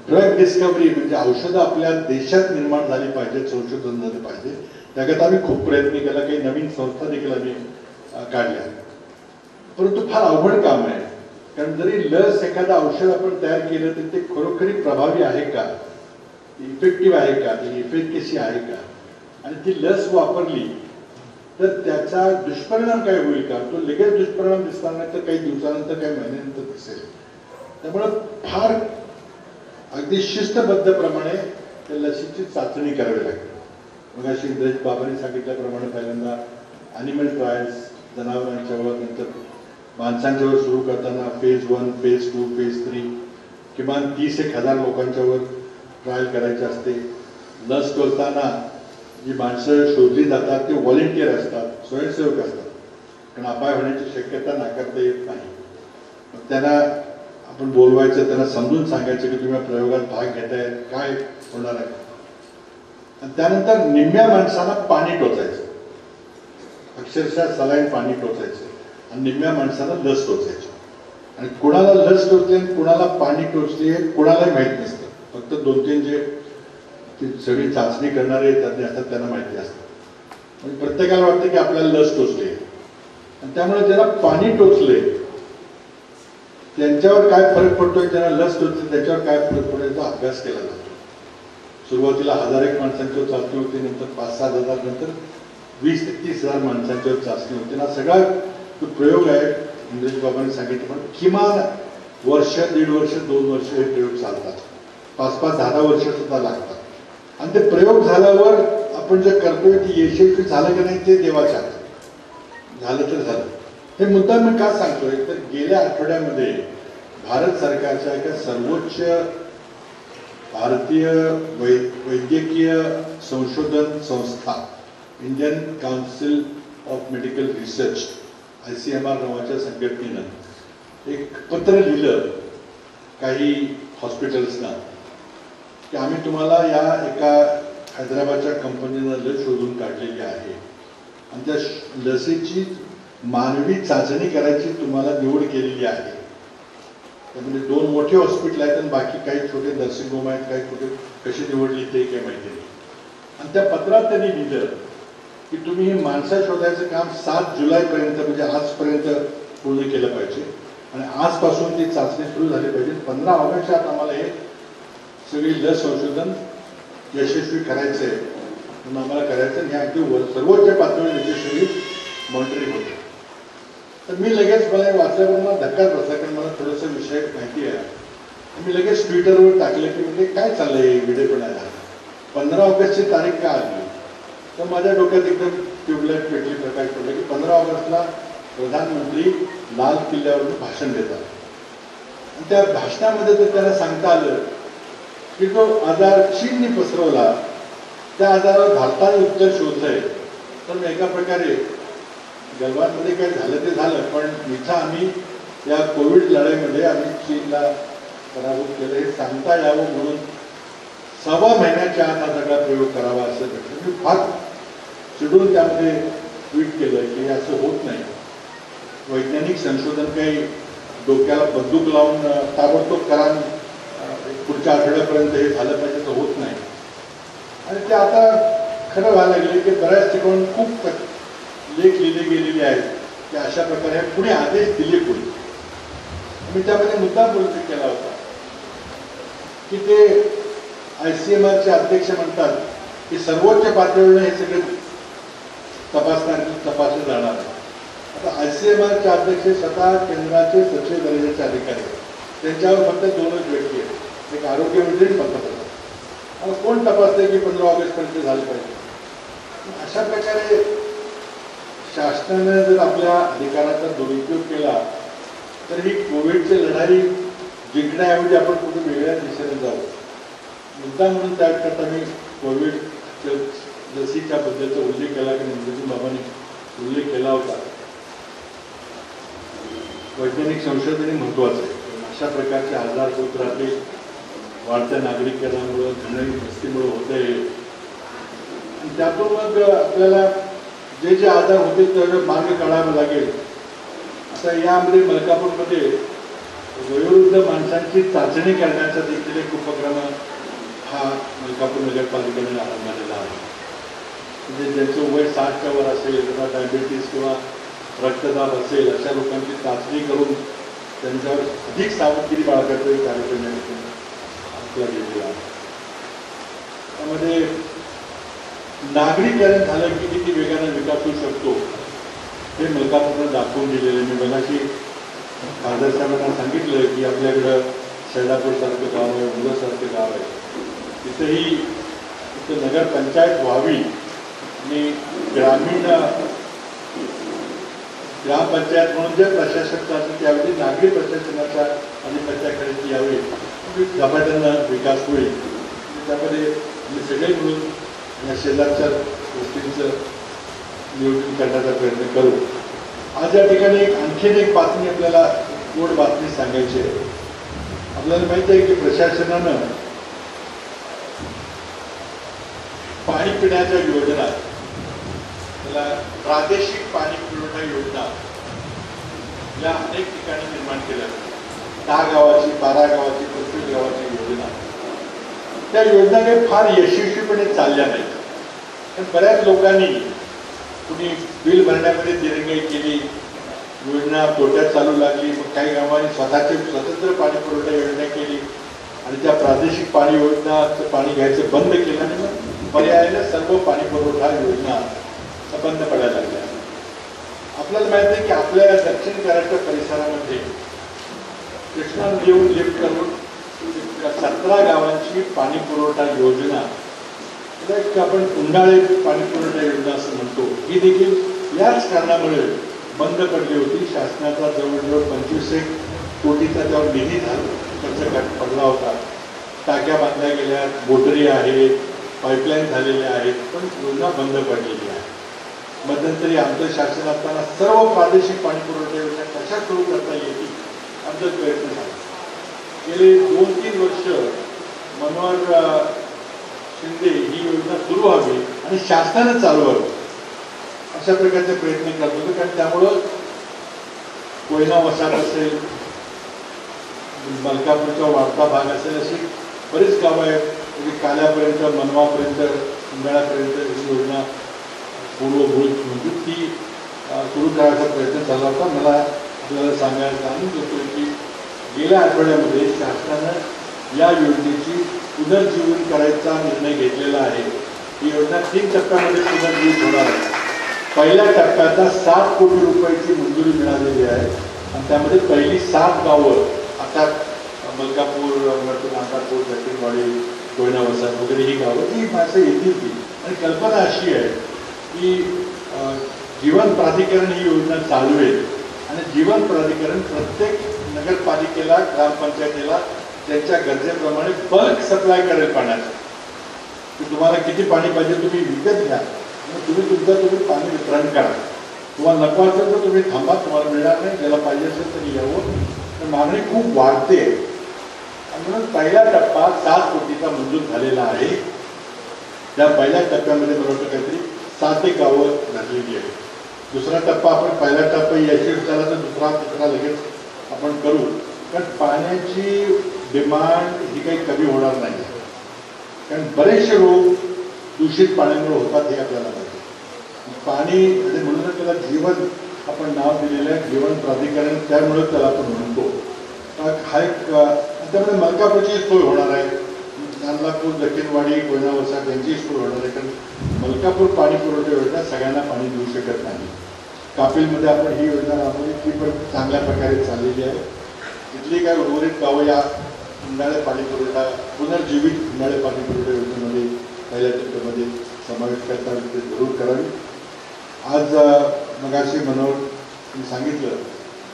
ड्रग डिस्कव्हरी म्हणजे औषधं आपल्या देशात निर्माण झाली पाहिजे, संशोधन झालं पाहिजे, त्याकरता आम्ही खूप प्रयत्न केला. काही नवीन संस्था देखील आम्ही काढल्या. परंतु फार अवघड काम आहे, कारण जरी लस एखादं औषध आपण तयार केलं तर ते खरोखरी प्रभावी आहे का, इफेक्टिव्ह आहे का, त्याची इफेक्टिसी आहे का, आणि ती लस वापरली तर त्याचा दुष्परिणाम काय होईल का, तो लगेच दुष्परिणाम दिसणार नाही तर काही दिवसानंतर काही महिन्यानंतर दिसेल. त्यामुळं फार अगदी शिस्तबद्ध प्रमाणे त्या लसीची चाचणी करावी लागते. मग अशी इंद्रजित बाबांनी सांगितल्याप्रमाणे पहिल्यांदा ॲनिमल ट्रायल्स जनावरांच्यावर, नंतर माणसांच्यावर सुरू करताना फेज 1, फेज 2, फेज 3 किमान 30,000 लोकांच्यावर ट्रायल करायचे असते. लस टोचताना जी माणसं शोधली जातात ते व्हॉलेंटियर असतात, स्वयंसेवक असतात, कारण अपाय होण्याची शक्यता नाकारता येत नाही. त्यांना आपण बोलवायचं, त्यांना समजून सांगायचं की तुम्ही प्रयोगात भाग घेताय, काय होणार आहे. आणि त्यानंतर निम्म्या माणसांना पाणी टोचायचं, अक्षरशः सलाईन पाणी टोचायचं आणि निम्म्या माणसांना लस टोचायची. आणि कुणाला लस टोचली आणि कुणाला पाणी टोचली हे कुणालाही माहीत नसतं. फक्त 2-3 जे सगळी चाचणी करणारे तज्ञ असतात त्यांना माहिती असतं. म्हणजे प्रत्येकाला वाटतं की आपल्याला लस टोचली आणि त्यामुळे ज्यांना पाणी टोचले त्यांच्यावर काय फरक पडतोय, ज्यांना लस टोचली त्याच्यावर काय फरक पडतो याचा अभ्यास केला जातो. सुरुवातीला 1000 माणसांच्यावर चाचणी होती, नंतर 5-7 हजार, नंतर 20 ते 30 हजार माणसांच्यावर चाचणी होते. हा सगळा जो प्रयोग आहे इंद्रजी बाबांनी सांगितलं, पण किमान वर्ष, 1.5 वर्ष, 2 वर्ष हे प्रयोग चालतात. 5-5, 10 वर्ष सुद्धा लागतात. आणि ते प्रयोग झाल्यावर आपण जे करतोय ते यशस्वी झालं की नाही ते देवाच्या हातात. झालं तर झालं. हे मुद्दा मी का सांगतोय तर गेल्या आठवड्यामध्ये भारत सरकारच्या एका सर्वोच्च भारतीय वैद्यकीय संशोधन संस्था Indian council of medical research ICMR नावाच्या संघटनेनं एक पत्र लिहिलं काही हॉस्पिटल्सना की आम्ही तुम्हाला या एका हैदराबादच्या कंपनीनं लस शोधून काढलेली आहे आणि त्या लसीची मानवी चाचणी करायची तुम्हाला निवड केलेली आहे. त्यामध्ये 2 मोठे हॉस्पिटल आहेत आणि बाकी काही छोटे नर्सिंग होम आहेत. काही कुठे कशी निवडली ते काही माहिती नाही. आणि त्या पत्रात त्यांनी लिहिलं की तुम्ही हे माणसं शोधायचं काम 7 जुलैपर्यंत म्हणजे आजपर्यंत पूर्ण केलं पाहिजे आणि आजपासून ती चाचणी सुरू झाली पाहिजे. 15 ऑगस्टात आम्हाला हे सगळी लस संशोधन यशस्वी करायचं आहे म्हणून आम्हाला करायचं आणि हे अगदी सर्वोच्च पातळीवर याची सगळी मॉनिटरिंग होते. तर मी लगेच मला वाचल्यावर मला धक्काच बसला कारण मला थोडंसं विषय माहिती आहे. मी लगेच ट्विटरवर टाकलं की म्हणजे काय चाललंय विडेपणाला, 15 ऑगस्टची तारीख का आली. तर माझ्या डोक्यात एकदम ट्यूबलाईट पेटली, प्रकाश पडला की 15 ऑगस्टला प्रधानमंत्री लाल किल्ल्यावरून भाषण देतात आणि त्या भाषणामध्ये जर त्यांना सांगता आलं की जो आजार चीनने पसरवला त्या आजारावर भारताने उत्तर शोधलंय, तर मग एका प्रकारे गलवानमध्ये काय झालं ते झालं, पण इथं आम्ही या कोविड लढाईमध्ये आम्ही चीनला पराभूत केलं हे सांगता यावं म्हणून 6व्या महिन्याच्या आत हा सगळा प्रयोग करावा असं मी फार चिडून त्यामध्ये ट्विट केलं की असं होत नाही. वैज्ञानिक संशोधन काही डोक्याला बंदूक लावून ताबडतोब करा पुढच्या आठवड्यापर्यंत हे झालं पाहिजे तर होत नाही. आणि ते आता खरं व्हायला लागले की बऱ्याच ठिकाणी खूप लेख लिहिले गेलेले आहेत की अशा प्रकारे पुढे आदेश दिले पुढे. मी त्यामध्ये मुद्दा उल्लेख केला होता की ते ICMRचे अध्यक्ष म्हणतात की सर्वोच्च पातळीवर हे सगळे तपासले जाणार आहे. आता ICMRचे अध्यक्ष स्वतः केंद्राचे सचिव दर्जाचे अधिकारी, त्यांच्यावर फक्त 2च व्यक्ती आहेत, एक आरोग्यमंत्री पंतप्रधान. मला कोण तपासते की 15 ऑगस्टपर्यंत झालं पाहिजे. अशा प्रकारे शासनाने जर आपल्या अधिकाराचा दुरुपयोग केला तर ही कोविडची लढाई जिंकण्याऐवजी आपण कुठे वेगळ्या दिशेने जाऊ. मुद्दा म्हणून त्याकरता मी कोविड लसीच्या बद्दलचा उल्लेख केला की इंद्रजी बाबांनी उल्लेख केला होता. वैज्ञानिक संशोधन महत्वाचं आहे. अशा प्रकारचे आजार होत राहतील, वाढत्या नागरिकरणामुळं, जुन्या वस्तीमुळे होते आणि त्यातून मग आपल्याला जे जे आजार होतील त्यावर मार्ग काढावा लागेल. आता यामध्ये मलकापूरमध्ये वयोवृद्ध माणसांची चाचणी करण्याचा देखील एक उपक्रम हा मलकापूर नगरपालिकेने आरंभलेला आहे. म्हणजे ज्यांचं वय 60च्या वर असेल किंवा डायबिटीस किंवा रक्तदाब असेल अशा लोकांची चाचणी करून त्यांच्यावर अधिक सावधगिरी बाळगण्याचा एक कार्यक्रम आपला घेतलेला आहे. त्यामध्ये नागरीकरण झालं की किती वेगाने विकास होऊ शकतो हे मलकापूरला दाखवून दिलेलं. मी मगाशी खासदार साहेबांना सांगितलं की आपल्याकडं शैलापूरसारखं गाव आहे, मुलासारखं गाव आहे, तिथेही तिथं नगरपंचायत व्हावी आणि ग्रामपंचायत म्हणून जे प्रशासक चालतं त्यावेळी नागरी प्रशासनाच्या अधिपत्याखाली यावे झपाट्यानं विकास होईल. त्यामध्ये आम्ही सगळे मिळून या शेजारच्या गोष्टींचं नियोजन करण्याचा प्रयत्न करू. आज या ठिकाणी आणखीन एक बातमी आपल्याला गोड बातमी सांगायची आहे. आपल्याला माहिती आहे की प्रशासनानं पाणी पिण्याच्या योजना, त्याला प्रादेशिक पाणी पुरवठा योजना या अनेक ठिकाणी निर्माण केल्या. 10 गावाची, 12 गावाची, 25 गावाची योजना. त्या योजना काही फार यशस्वीपणे चालल्या नाहीत. पण बऱ्याच लोकांनी कुणी बिल भरण्यामध्ये दिरंगाई केली, योजना तोट्यात चालू लागली. मग काही गावांनी स्वतःचे स्वतंत्र पाणी पुरवठा योजना केली आणि त्या प्रादेशिक पाणी योजनाचं पाणी घ्यायचं बंद केलं आणि मग पर्यायाने सर्व पाणी पुरवठा योजना बंद पडायला लागल्या. आपल्याला माहिती आहे की आपल्या दक्षिण महाराष्ट्र परिसरामध्ये कृष्णा नदीवरून लिफ्ट करून 17 गावांची पाणी पुरवठा योजना, एक आपण उन्हाळी पाणी पुरवठा योजना असं म्हणतो, ही देखील याच कारणामुळे बंद पडली होती. शासनाचा जवळजवळ 25 कोटीचा त्यावर निधी खर्च पडला होता. टाक्या बांधल्या गेल्या, मोटरी आहेत, पाईपलाईन झालेल्या आहेत, पण योजना बंद पडलेली आहे. मध्यंतरी आमचं शासन असताना सर्व प्रादेशिक पाणी पुरवठा योजना कशा सुरू करता येतील आमचा प्रयत्न झाला. गेले 2-3 वर्ष मनोहर शिंदे ही योजना सुरू व्हावी आणि शासनानं चालवावी अशा प्रकारचे प्रयत्न करत होते. कारण त्यामुळं कोयना वसाहत असेल, मलकापूरचा वाढता भाग असेल, अशी बरीच गावं आहेत. म्हणजे काल्यापर्यंत, मनवापर्यंत, इंदाळापर्यंत ही योजना पूर्वभूत म्हणजे ती सुरू करायचा प्रयत्न झाला होता. मला आपल्याला सांगायला आनंद होतो की गेल्या आठवड्यामध्ये शासनानं या योजनेची पुनर्जीवन करायचा निर्णय घेतलेला आहे. ही योजना 3 टप्प्यामध्ये पुनर्जीवित होणार आहे. पहिल्या टप्प्यात 7 कोटी रुपयाची मंजुरी मिळालेली आहे आणि त्यामध्ये पहिली 7 गावं अर्थात मलकापूर, नांदापूर, दक्षिणवाडी, कोयना वसाहत वगैरे ही गावं ती माणसं येतील ती. आणि कल्पना अशी आहे की जीवन प्राधिकरण ही योजना चालवेल आणि जीवन प्राधिकरण प्रत्येक नगरपालिकेला, ग्रामपंचायतीला त्यांच्या गरजेप्रमाणे बल्क सप्लाय करेल पाण्याचं. की तुम्हाला किती पाणी पाहिजे तुम्ही विकत घ्या, तुम्ही पाणी वितरण करा. तुम्हाला नको असेल तर तुम्ही थांबा, तुम्हाला मिळणार नाही. ज्याला पाहिजे असेल तरी यावं. तर मागणी खूप वाढते आणि म्हणून पहिला टप्पा 7 कोटीचा मंजूर झालेला आहे. त्या पहिल्या टप्प्यामध्ये मला वाटतं काहीतरी 7 गावं धरलेली आहे. दुसरा टप्पा आपण पहिला टप्पा यशस्वी झाला तर दुसरा तिसरा लगेच आपण करू. कारण पाण्याची डिमांड ही काही कमी होणार नाही. कारण बरेचसे रोग दूषित पाण्यामुळे होतात हे आपल्याला माहिती. पाणी म्हणजे म्हणूनच त्याला जीवन आपण नाव दिलेलं आहे, जीवन प्राधिकरण. त्यामुळे त्याला आपण म्हणतो. हा एक त्यामध्ये मलकापूरची सोय होणार आहे. नांदापूर, दक्षिणवाडी, कोयना वसाहत यांची सोय होणार आहे. कारण मलकापूर पाणी पुरवठा योजना सगळ्यांना पाणी देऊ शकत नाही. कापिलमध्ये आपण ही योजना राबवली, ती पण चांगल्या प्रकारे चाललेली आहे. इथली काय उर्वरित गावं या उन्हाळ्या पाणी पुरवठा पुनर्जीवित उन्हाळ्या पाणी पुरवठा योजनेमध्ये पहिल्या टप्प्यामध्ये समावेश करता ते जरूर करावी. आज मगाशी मनोहर सांगितलं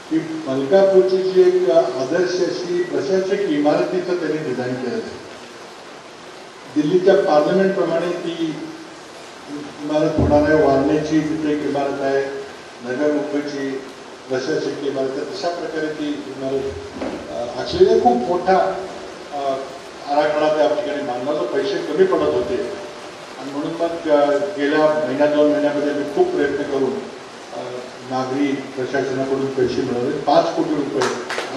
की मलकापूरची जी एक आदर्श अशी प्रशासकीय इमारतीचं त्यांनी डिझाईन केलं आहे. दिल्लीच्या पार्लमेंटप्रमाणे ती इमारत होणार आहे. वारणेची तिथे एक इमारत आहे, नगर मुंबईची प्रशासकीय इमारत आहे. तशा प्रकारे ती इमारत ॲक्च्युली खूप मोठा आराखडा त्या ठिकाणी मानला. पैसे कमी पडत होते आणि म्हणून मग गेल्या 1-2 महिन्यामध्ये मी खूप प्रयत्न करून नागरी प्रशासनाकडून पैसे मिळवले. 5 कोटी रुपये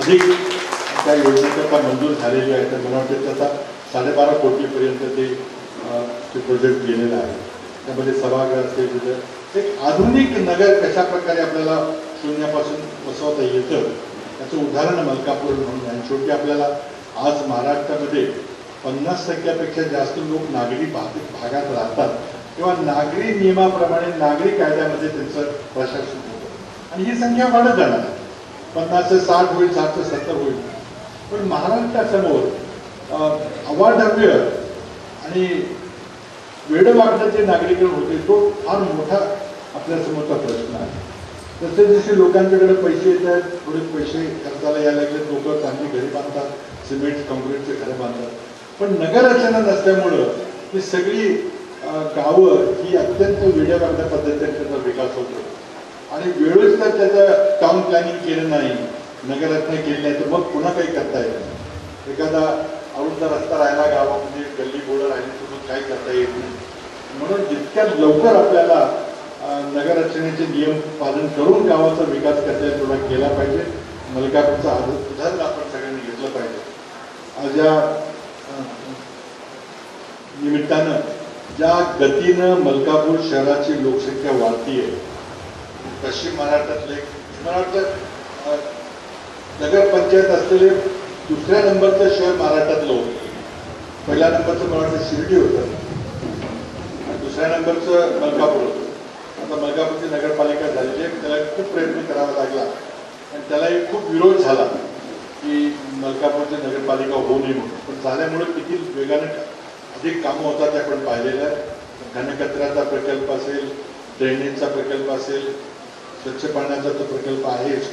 अधिक त्या योजनेकरता मंजूर झालेली आहे. तर मला वाटतं त्याचा 12.5 कोटीपर्यंत ते प्रोजेक्ट गेलेलं आहे. त्यामध्ये सभागृह असेल, तिथं एक आधुनिक नगर कशा प्रकारे आपल्याला शून्यापासून बसवता येतं याचं उदाहरण मलकापूर म्हणून आहे. शेवटी आपल्याला आज महाराष्ट्रामध्ये 50% जास्त लोक नागरी भागात राहतात किंवा नागरी नियमाप्रमाणे नागरी कायद्यामध्ये त्यांचं प्रशासन होतं आणि ही संख्या वाढत जाणार. 50 से 60 होईल, 60 से 70 होईल. पण महाराष्ट्रासमोर अवाढव्य आणि वेडवाकड्याचे जे नागरीकरण होते तो फार मोठा आपल्यासमोरचा प्रश्न आहे. तसे जसे लोकांच्याकडे पैसे येतात, थोडे पैसे खर्चाला यायला लागले, लोक चांगली घरे बांधतात, सिमेंट काँक्रीटचे घरे बांधतात. पण नगररचना नसल्यामुळं ही सगळी गावं ही अत्यंत वेड्यावाकड्या पद्धतीने त्याचा विकास होतो आणि वेळेस तर त्याचं टाउन प्लॅनिंग केलं नाही, नगररचना केली नाही तर मग पुन्हा काही करता येत नाही. एखादा अरुंद रस्ता राहिला गावामध्ये, गल्ली बोळं राहिली तर मग काय करता येत नाही. म्हणून जितक्या लवकर आपल्याला नगररचनेचे नियम पालन करून गावाचा विकास करता येईल तेवढा केला पाहिजे. मलकापूरचं उदाहरण आपण सगळ्यांनी घेतलं पाहिजे. आज या निमित्तानं ज्या गतीनं मलकापूर शहराची लोकसंख्या वाढतीये, पश्चिम महाराष्ट्रातले मला वाटतं नगरपंचायत असलेले दुसऱ्या नंबरचं शहर महाराष्ट्रातलं होतं. पहिल्या नंबरचं मला वाटतं शिर्डी होतं, दुसऱ्या नंबरचं मलकापूर होतं. आता मलकापूरची नगरपालिका झालेली आहे. त्याला खूप प्रयत्न करावा लागला आणि त्यालाही खूप विरोध झाला की मलकापूरची नगरपालिका होऊ नये म्हणून. पण झाल्यामुळे किती वेगाने अधिक कामं होतात ते आपण पाहिलेलं आहे. घनकचऱ्याचा प्रकल्प असेल, ड्रेनेजचा प्रकल्प असेल, स्वच्छ पाण्याचा तो प्रकल्प आहेच.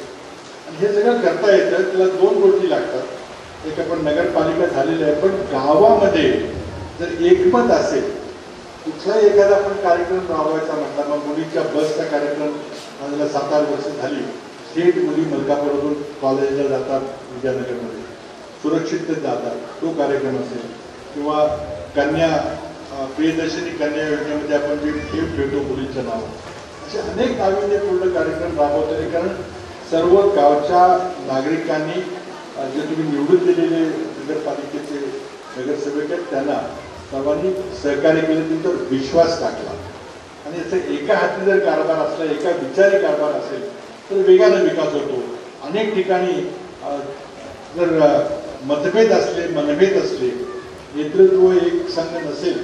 आणि हे सगळं करता येतं, त्याला 2 गोष्टी लागतात. एक आपण नगरपालिका झालेली आहे, पण गावामध्ये जर एकमत असेल, कुठलाही एखादा आपण कार्यक्रम राबवायचा म्हटला, मग मुलीच्या बसचा कार्यक्रम माझ्याला 7-8 वर्ष झाली. थेट मुली मलकापूरवरून कॉलेजला जातात, विद्यानगरमध्ये सुरक्षिततेत जातात, तो कार्यक्रम असेल. किंवा कन्या प्रियदर्शनी कन्या योजनेमध्ये आपण जे ठेव ठेवतो मुलीचं नाव, असे अनेक नाविन्यपूर्ण कार्यक्रम राबवतो. कारण सर्व गावच्या नागरिकांनी जे तुम्ही निवडून दिलेले नगरपालिकेचे नगरसेवक आहेत त्यांना सर्वांनी सहकार्य केलं, त्यांच्यावर विश्वास टाकला. आणि असं एका हाती जर कारभार असला, एका विचारी कारभार असेल तर वेगाने विकास होतो. अनेक ठिकाणी जर मतभेद असले, मनभेद असले, नेतृत्व एक संघ नसेल,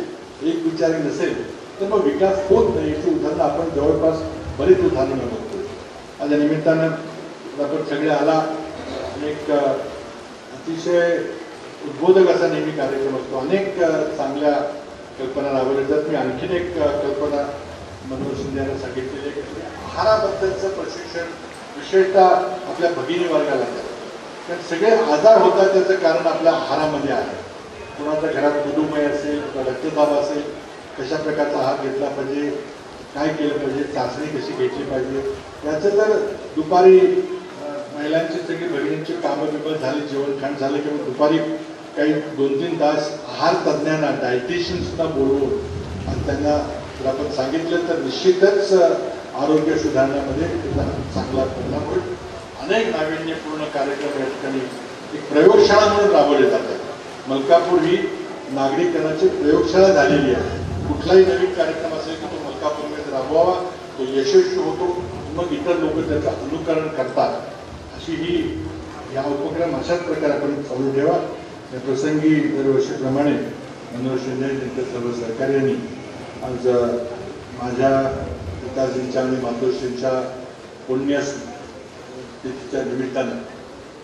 एक विचारी नसेल तर मग विकास होत नाही. याची उदाहरणं आपण जवळपास बरीच उदाहरणं बघतो. आज या निमित्तानं आपण सगळे आला. एक अतिशय उद्बोधक असा नेहमी कार्यक्रम असतो. अनेक चांगल्या कल्पना राबवल्या जातात. मी आणखीन एक कल्पना मनोहर शिंदे यांना सांगितलेली आहे. आहाराबद्दलचं प्रशिक्षण विशेषतः आपल्या भगिनी वर्गाला द्या. कारण सगळे आजार होतात त्याचं कारण आपल्या आहारामध्ये आहे. कोणाच्या घरात मधुमेह असेल, रक्तदाब असेल, कशा प्रकारचा आहार घेतला पाहिजे, काय केलं पाहिजे, चाचणी कशी घेतली पाहिजे, याचं जर दुपारी महिलांची सगळी भगिनींची कामं बिमं झाली, जेवणखाण झालं किंवा दुपारी काही 2-3 तास आहार तज्ज्ञांना, डायटिशियन सुद्धा बोलवून आणि त्यांना जर आपण सांगितलं तर निश्चितच आरोग्य सुधारण्यामध्ये त्याचा चांगला परिणाम होईल. अनेक नाविन्यपूर्ण कार्यक्रम या ठिकाणी एक प्रयोगशाळा म्हणून राबवले जातात. मलकापूर ही नागरिकांची प्रयोगशाळा झालेली आहे. कुठलाही नवीन कार्यक्रम असेल की तो मलकापूरमध्ये राबवावा, तो यशस्वी होतो, मग इतर लोक त्याचं अनुकरण करतात. अशी ही या उपक्रम अशाच प्रकारे आपण चालू ठेवा. या प्रसंगी दरवर्षीप्रमाणे मनोहर शिंदे त्यांच्या सर्व सहकार्यांनी आज माझ्या पिताजींच्या आणि मातोश्रींच्या पुण्यतिथीच्या निमित्तानं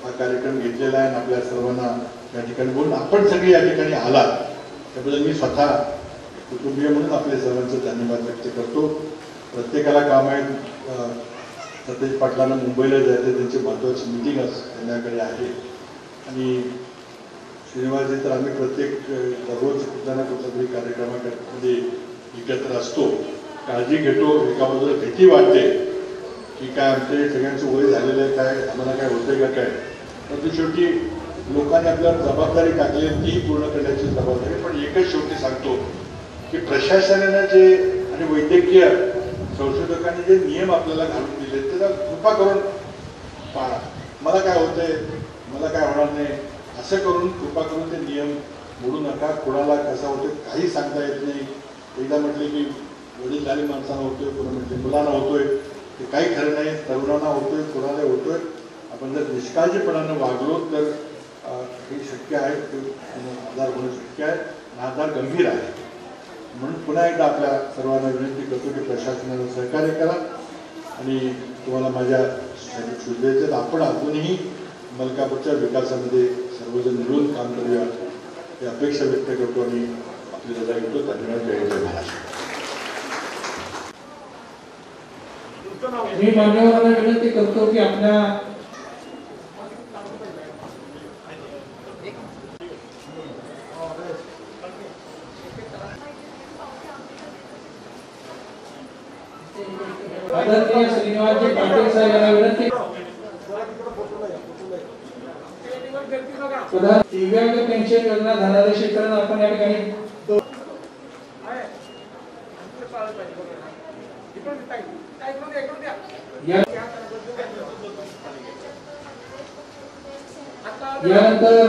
हा कार्यक्रम घेतलेला आहे. आणि आपल्या सर्वांना या ठिकाणी बोलून आपण सगळे या ठिकाणी आलात त्याबद्दल मी स्वतः कुटुंबीय म्हणून आपल्या सर्वांचे धन्यवाद व्यक्त करतो. प्रत्येकाला काम आहे. सतेज पाटलांना मुंबईला जायचं, त्यांची महत्त्वाची मिटिंग संध्याकाळी आहे. आणि श्रीनिवासजी तर आम्ही प्रत्येक दररोज कुठल्या ना कुठल्या तरी कार्यक्रमामध्ये एकत्र असतो, काळजी घेतो. एका बाजूला भीती वाटते की काय आमचे सगळ्यांचं वय झालेलं आहे, काय आम्हाला काय होतंय का काय. परंतु शेवटी लोकांनी आपल्याला जबाबदारी टाकली, ती पूर्ण करण्याची जबाबदारी. पण एकच शेवटी सांगतो की प्रशासनानं जे आणि वैद्यकीय संशोधकांनी जे नियम आपल्याला घालून दिले त्याचा कृपा करून पाळा. मला काय होतंय, मला काय होणार नाही असं करून कृपा करून ते नियम मोडू नका. कोणाला कसा होतोय काही सांगता येत नाही. एकदा म्हटले की वडीलधारी माणसांना होतोय, कोणा म्हटले मुलांना होतोय, ते काही खरं नाही. तरुणांना होतोय, कोणाला होतोय. आपण जर निष्काळजीपणानं वागलो तर हे शक्य आहे, आजार होणं शक्य आहे. आजार गंभीर आहे. म्हणून पुन्हा एकदा आपल्या सर्वांना विनंती करतो की प्रशासनाला सहकार्य करा आणि तुम्हाला माझ्या शुभेच्छा. आपण अजूनही मलकापूरच्या विकासामध्ये सर्वजण मिळून काम करूया ही अपेक्षा व्यक्त करतो आणि आपली रजा घेतो. धन्यवाद. जय जय महाराष्ट्र. मी मान्यवरांना विनंती करतो की आपल्या आदरणीय श्रीनिवासजी पाटील साहेबांना विनंती दिव्यांग पेन्शन योजना धनादेशीकरण आपण या ठिकाणी यानंतर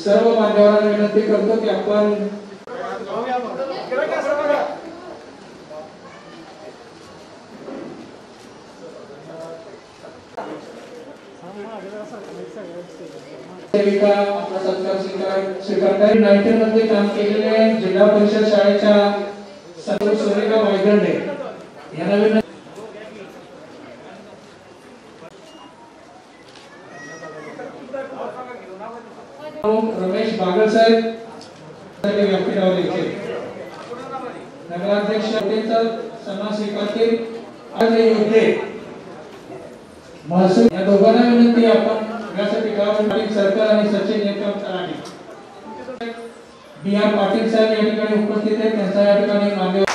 सर्व मान्यवरांना विनंती करतो की आपण सेविका आपला सत्कार स्वीकारणारी 19 मध्ये काम केलेले जिल्हा परिषद शाळेच्या संतोष सुरेखा वायगंडे यांना विनंती रमेश बागल साहेब नगराध्यक्ष सन्मान स्वीकारतील आज इथे महसूल या दोघांना विनंती आपण यासाठी गावातील सरकार आणि सचिन नेतृत्वाने बी आर पाटील साहेब या ठिकाणी उपस्थित आहेत त्यांचा या ठिकाणी मान्यवर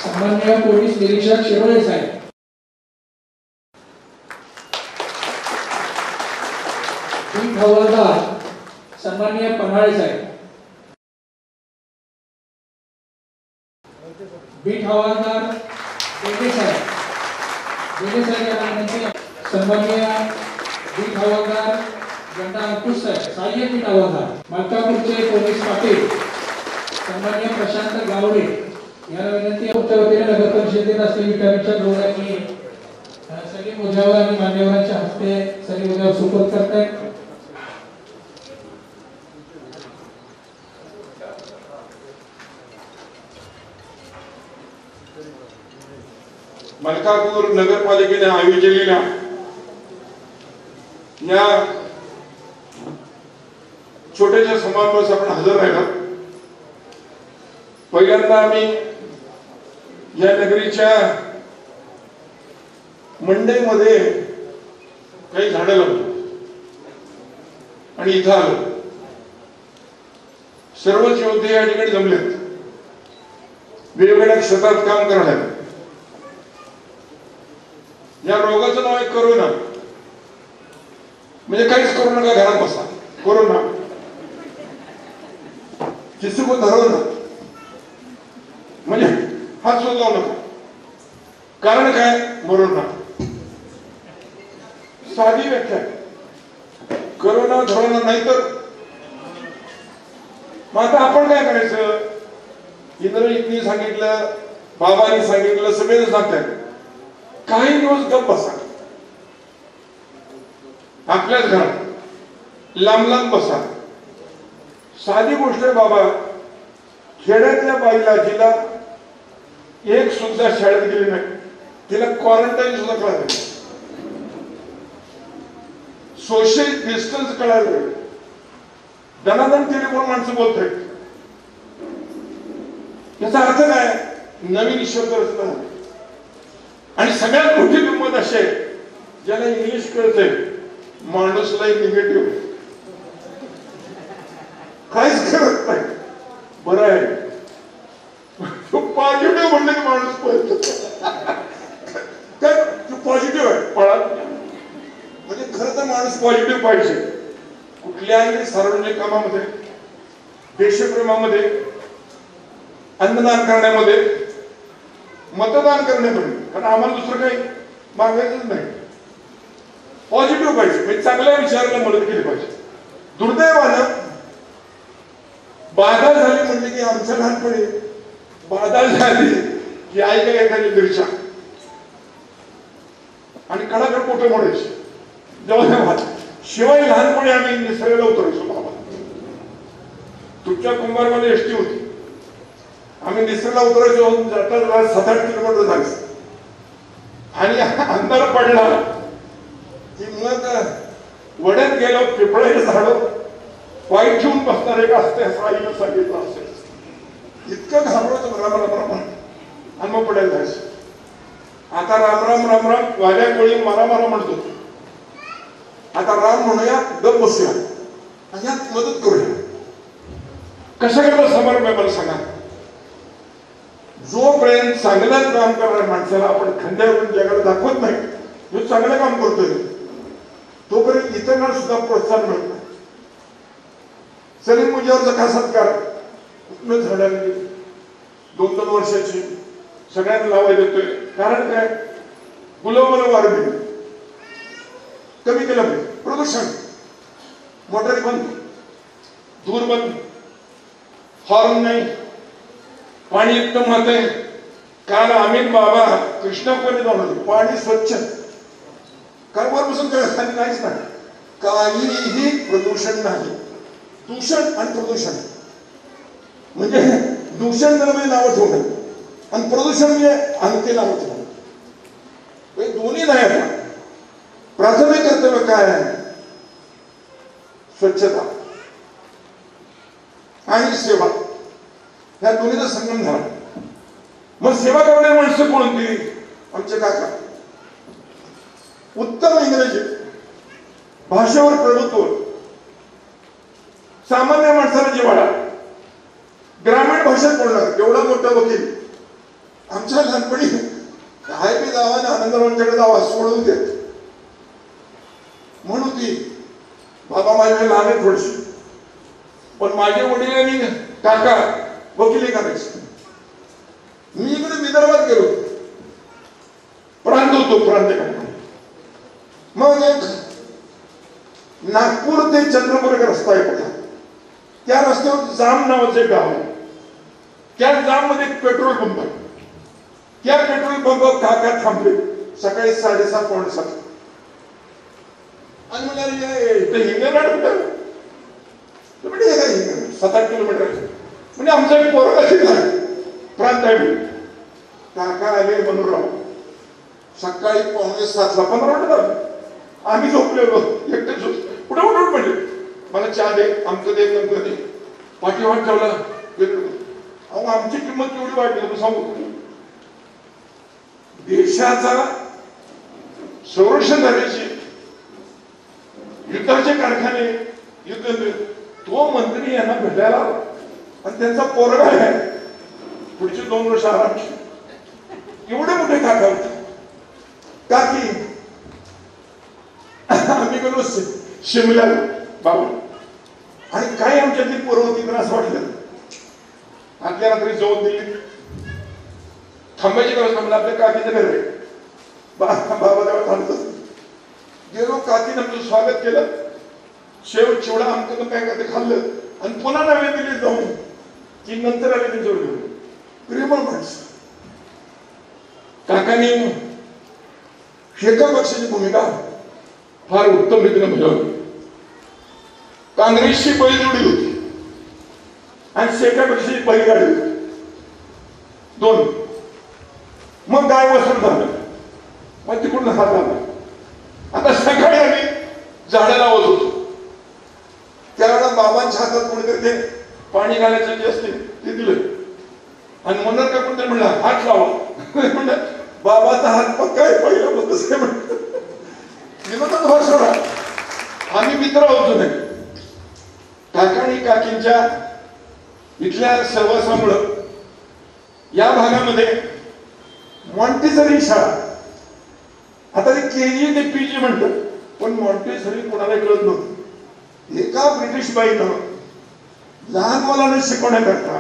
सन्माननीय पोलीस निरीक्षक शिरोळे साहेब हवालदार सन्माननीय पन्हाळे साहेब बीट हवालदार बेटे साहेब यांना विनंती सन्माननीय बीट हवालदार गंडा अंकुश साहेब सहाय्यक बीट हवालदार मलकापूरचे पोलीस पाटील सन्माननीय प्रशांत गावडे यांना विनंती आमच्या वतीने नगर परिषदेत असलेली विटामिनच्या गौरवाची सलीम मुजावर आणि मान्यवरांच्या हस्ते सलीम मुजावर सुपूर्द करतायत. मलकापूर नगरपालिकेने आयोजलेल्या या छोट्याशा समारंभास आपण हजर राहिला. पहिल्यांदा आम्ही या नगरीच्या मंडईमध्ये काही झाडं लावली आणि इथं आलो. सर्वच योद्धे या ठिकाणी जमलेत, वेगवेगळ्या क्षेत्रात काम करण्यात. या रोगाचं नाव आहे कोरोना. म्हणजे काहीच करू नका, घरात बसा. कोरोना किसी को धरो ना, म्हणजे हात सुद्धा लावू नका. कारण काय? मरो ना. साधी व्याख्या. कोरोना धरो नाही तर मग आता आपण काय करायचं? इंद्रजितनी सांगितलं, बाबांनी सांगितलं, सगळे सांगतात. काही दिवस गप्प बसा, आपल्याच घरात लांब लांब बसा. साधी गोष्ट आहे बाबा. खेड्यातल्या बाईला जिला एक सुद्धा शाळेत गेली नाही, तिला क्वारंटाईन सुद्धा कळालं नाही, सोशल डिस्टन्स कळालं नाही. दनादन टेलिफोन माणसं बोलतोय. याचा अर्थ काय? नवीन शब्द रचना. आणि सगळ्यात मोठी किंमत अशी आहे, ज्याला इंग्लिश कळतंय माणूसला निगेटिव्ह काहीच करत नाही. बरं आहे पॉझिटिव्ह म्हणलं की माणूस पळतो. तर पॉझिटिव्ह आहे पळा. म्हणजे खरं तर माणूस पॉझिटिव्ह पाहिजे. कुठल्याही सार्वजनिक कामामध्ये, देशप्रेमामध्ये, अन्नदान करण्यामध्ये, मतदान करण्यामध्ये. कारण आम्हाला दुसरं काही मागायचंच नाही. पॉझिटिव्ह पाहिजे, म्हणजे चांगल्या विचाराला मदत केली पाहिजे. दुर्दैवानं बाधा झाली म्हणजे की आमच्या लहानपणी बाधा झाली की आई काय एखादी मिरच्या आणि कडाकड मोठं मोडायची जेव्हा. शिवाय लहानपणी आम्ही निसर्गाला उतरायचो. बाबा तुमच्या कुंभारमध्ये एसटी होती, आम्ही निसर्गाला उतरायचो. जाता 7-8 किलोमीटर जायचं आणि अंधार पडला की मग वड्यात गेलो. पिपळाचे झाड वाईट ठेवून बसणार एक असते असं आईनं सांगितलं असेल. इतकं घाबरतो राम राम राम आणि मग पडायला जायचं. आता राम राम राम राम वाऱ्या कोळी मारा मारा म्हणतो. आता राम म्हणूया, गप बसूया आणि यात मदत करूया. कशाकडे समारंभ आहे मला सांगा. जोपर्यंत चांगलं काम करणाऱ्या माणसाला आपण खांद्यावरून जगाला दाखवत नाही जो चांगलं काम करतोय, तोपर्यंत इतरांना सुद्धा प्रोत्साहन मिळत नाही. सलीम मुजावरचा खास सत्कार कुठनं झाडाला 2-2 वर्षाची सगळ्यांना लावायला देतोय. कारण काय? ग्लोबल वॉर्मिंग कमी केलं पाहिजे. प्रदूषण, मोटारी बंद, धूर बंद, हॉर्न नाही, पाणी एकदम वाहतंय. काल अमित बाबा कृष्णापुरी जाऊन आले. पाणी स्वच्छ, कारण वरपासून खाली नाहीच नाही, काहीही प्रदूषण नाही. दूषण आणि प्रदूषण म्हणजे दूषण म्हणजे नावं ठेवणं आणि प्रदूषण म्हणजे अंगठी नावं ठेवणं. हे दोन्ही नाही. आता प्राथमिक कर्तव्य काय आहे? स्वच्छता आणि सेवा, ह्या दोन्हीचा संगम झाला. मग सेवा करणारी माणसं कोणती? आमचे काका. उत्तम इंग्रजी भाषेवर प्रभुत्व, सामान्य माणसाला जिव्हाळा, ग्रामीण भाषेत बोलणार. एवढा मोठा वकील आमच्या लहानपणी काय बी गावाने आनंदरावांच्याकडे जावा सोडून देत म्हणून ती बाबा माझ्या लहान आहे थोडीशी, पण माझे वडील आणि काका वकिली करायचे. मी इकडे विदर्भात गेलो, प्रांत होतो, प्रांत. मग एक नागपूर ते चंद्रपूर एक रस्ता आहे बघा. त्या रस्त्यावर जाम नावाचं एक गाव आहे. त्या जाम मध्ये एक पेट्रोल पंप आहे. त्या पेट्रोल पंपावर काका थांबले सकाळी 7:30-7:15 आणि मला हिंगणघाट कुठं? म्हणजे 7-8 किलोमीटर म्हणजे आमचा एक पोरगा प्रांत आहे. काका आले मनोराव सकाळी 6:45 15 मिनिट झाले. आम्ही झोपलेलो एकटेच कुठे उठून पडले. मला चहा दे, आमचं दे, नंतर दे. पाठीवाट ठेवला. अहो आमची किंमत केवढी वाढली तुम्ही सांगू. देशाचा संरक्षण झाल्याची युद्धाचे कारखाने युद्ध, तो मंत्री यांना भेटायला आणि त्यांचा पोरगा आहे पुढचे 2 वर्ष आरामशी. एवढे मोठे काका होते. काकी आम्ही गेलो शिमल्याला बाबा आणि काही आमच्यातली पूर्वती असं वाटलं आदल्या रात्री जाऊन दिल्लीत थांबायची गरज नाही. आपल्या काकीचं घर आहे. बाबा तेव्हा थांबत गेलो. काकीनं आमचं स्वागत केलं. शेव चिवडा आमचं काय ते खाल्लं आणि पुन्हा नव्या दिल्लीत जाऊन की नंतर आले त्यांच्यावर घेऊन. प्रेमळ माणसं. काकांनी शेका पक्षाची भूमिका फार उत्तम रीतीने बजावली. काँग्रेसची बैलजोडी होती आणि शेका पक्षाची बैलगाडी होती 2. मग गाय वसूल झालं. मग तिकडून हात आला. आता सकाळी आम्ही झाडं लावत होतो. त्यावेळेला बाबांच्या हातात कोणीतरी ते पाणी घालायचं जे असते ते दिलं आणि मनोहर का कोणतरी म्हणलं हात लावा. म्हणलं बाबाचा हात पक्का आहे पहिला बघ म्हणत आम्ही मित्र होतो नाही. काकाणी काकींच्या इथल्या सहवासामुळं या भागामध्ये मॉन्टेसरी शाळा, आता ते केजी ते पीजी म्हणतात, पण मॉन्टेसरी कोणाला कळत नव्हतं. एका ब्रिटिश बाईनं लहान मुलांना शिकवण्याकरता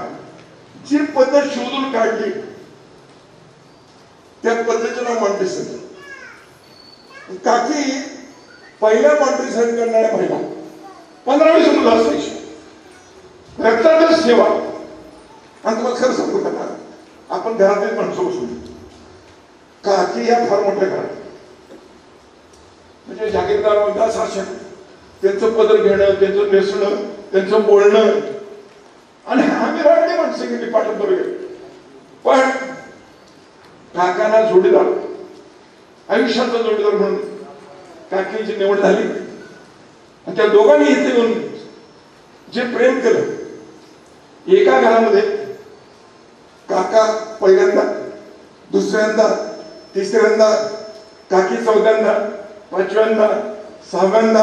जी पद्धत शोधून काढली त्या पद्धतीचं नाव मॉन्टेसरी. काकी पहिल्या मॉन्टेसरी करणाऱ्या महिला 15-20 मुलं असायची. रक्तातच सेवा. आणि तुम्हाला खरं सांगू का, आपण घरातील माणसं बसून काकी या फार मोठ्या घरात म्हणजे जागीरदार म्हणतात शासन, त्यांचं पदर घेणं, त्यांचं नेसणं, त्यांचं बोलणं आणि आम्ही राहणे माणसं गेली पाठवून बरोबर. पण काकांना जोडीदार, आयुष्याचा जोडीदार म्हणून काकींची निवड झाली. आणि त्या दोघांनी इथे येऊन जे प्रेम केलं, एका घरामध्ये काका पहिल्यांदा, दुसऱ्यांदा, तिसऱ्यांदा, काकी 4व्यांदा, 5व्यांदा, 6व्यांदा,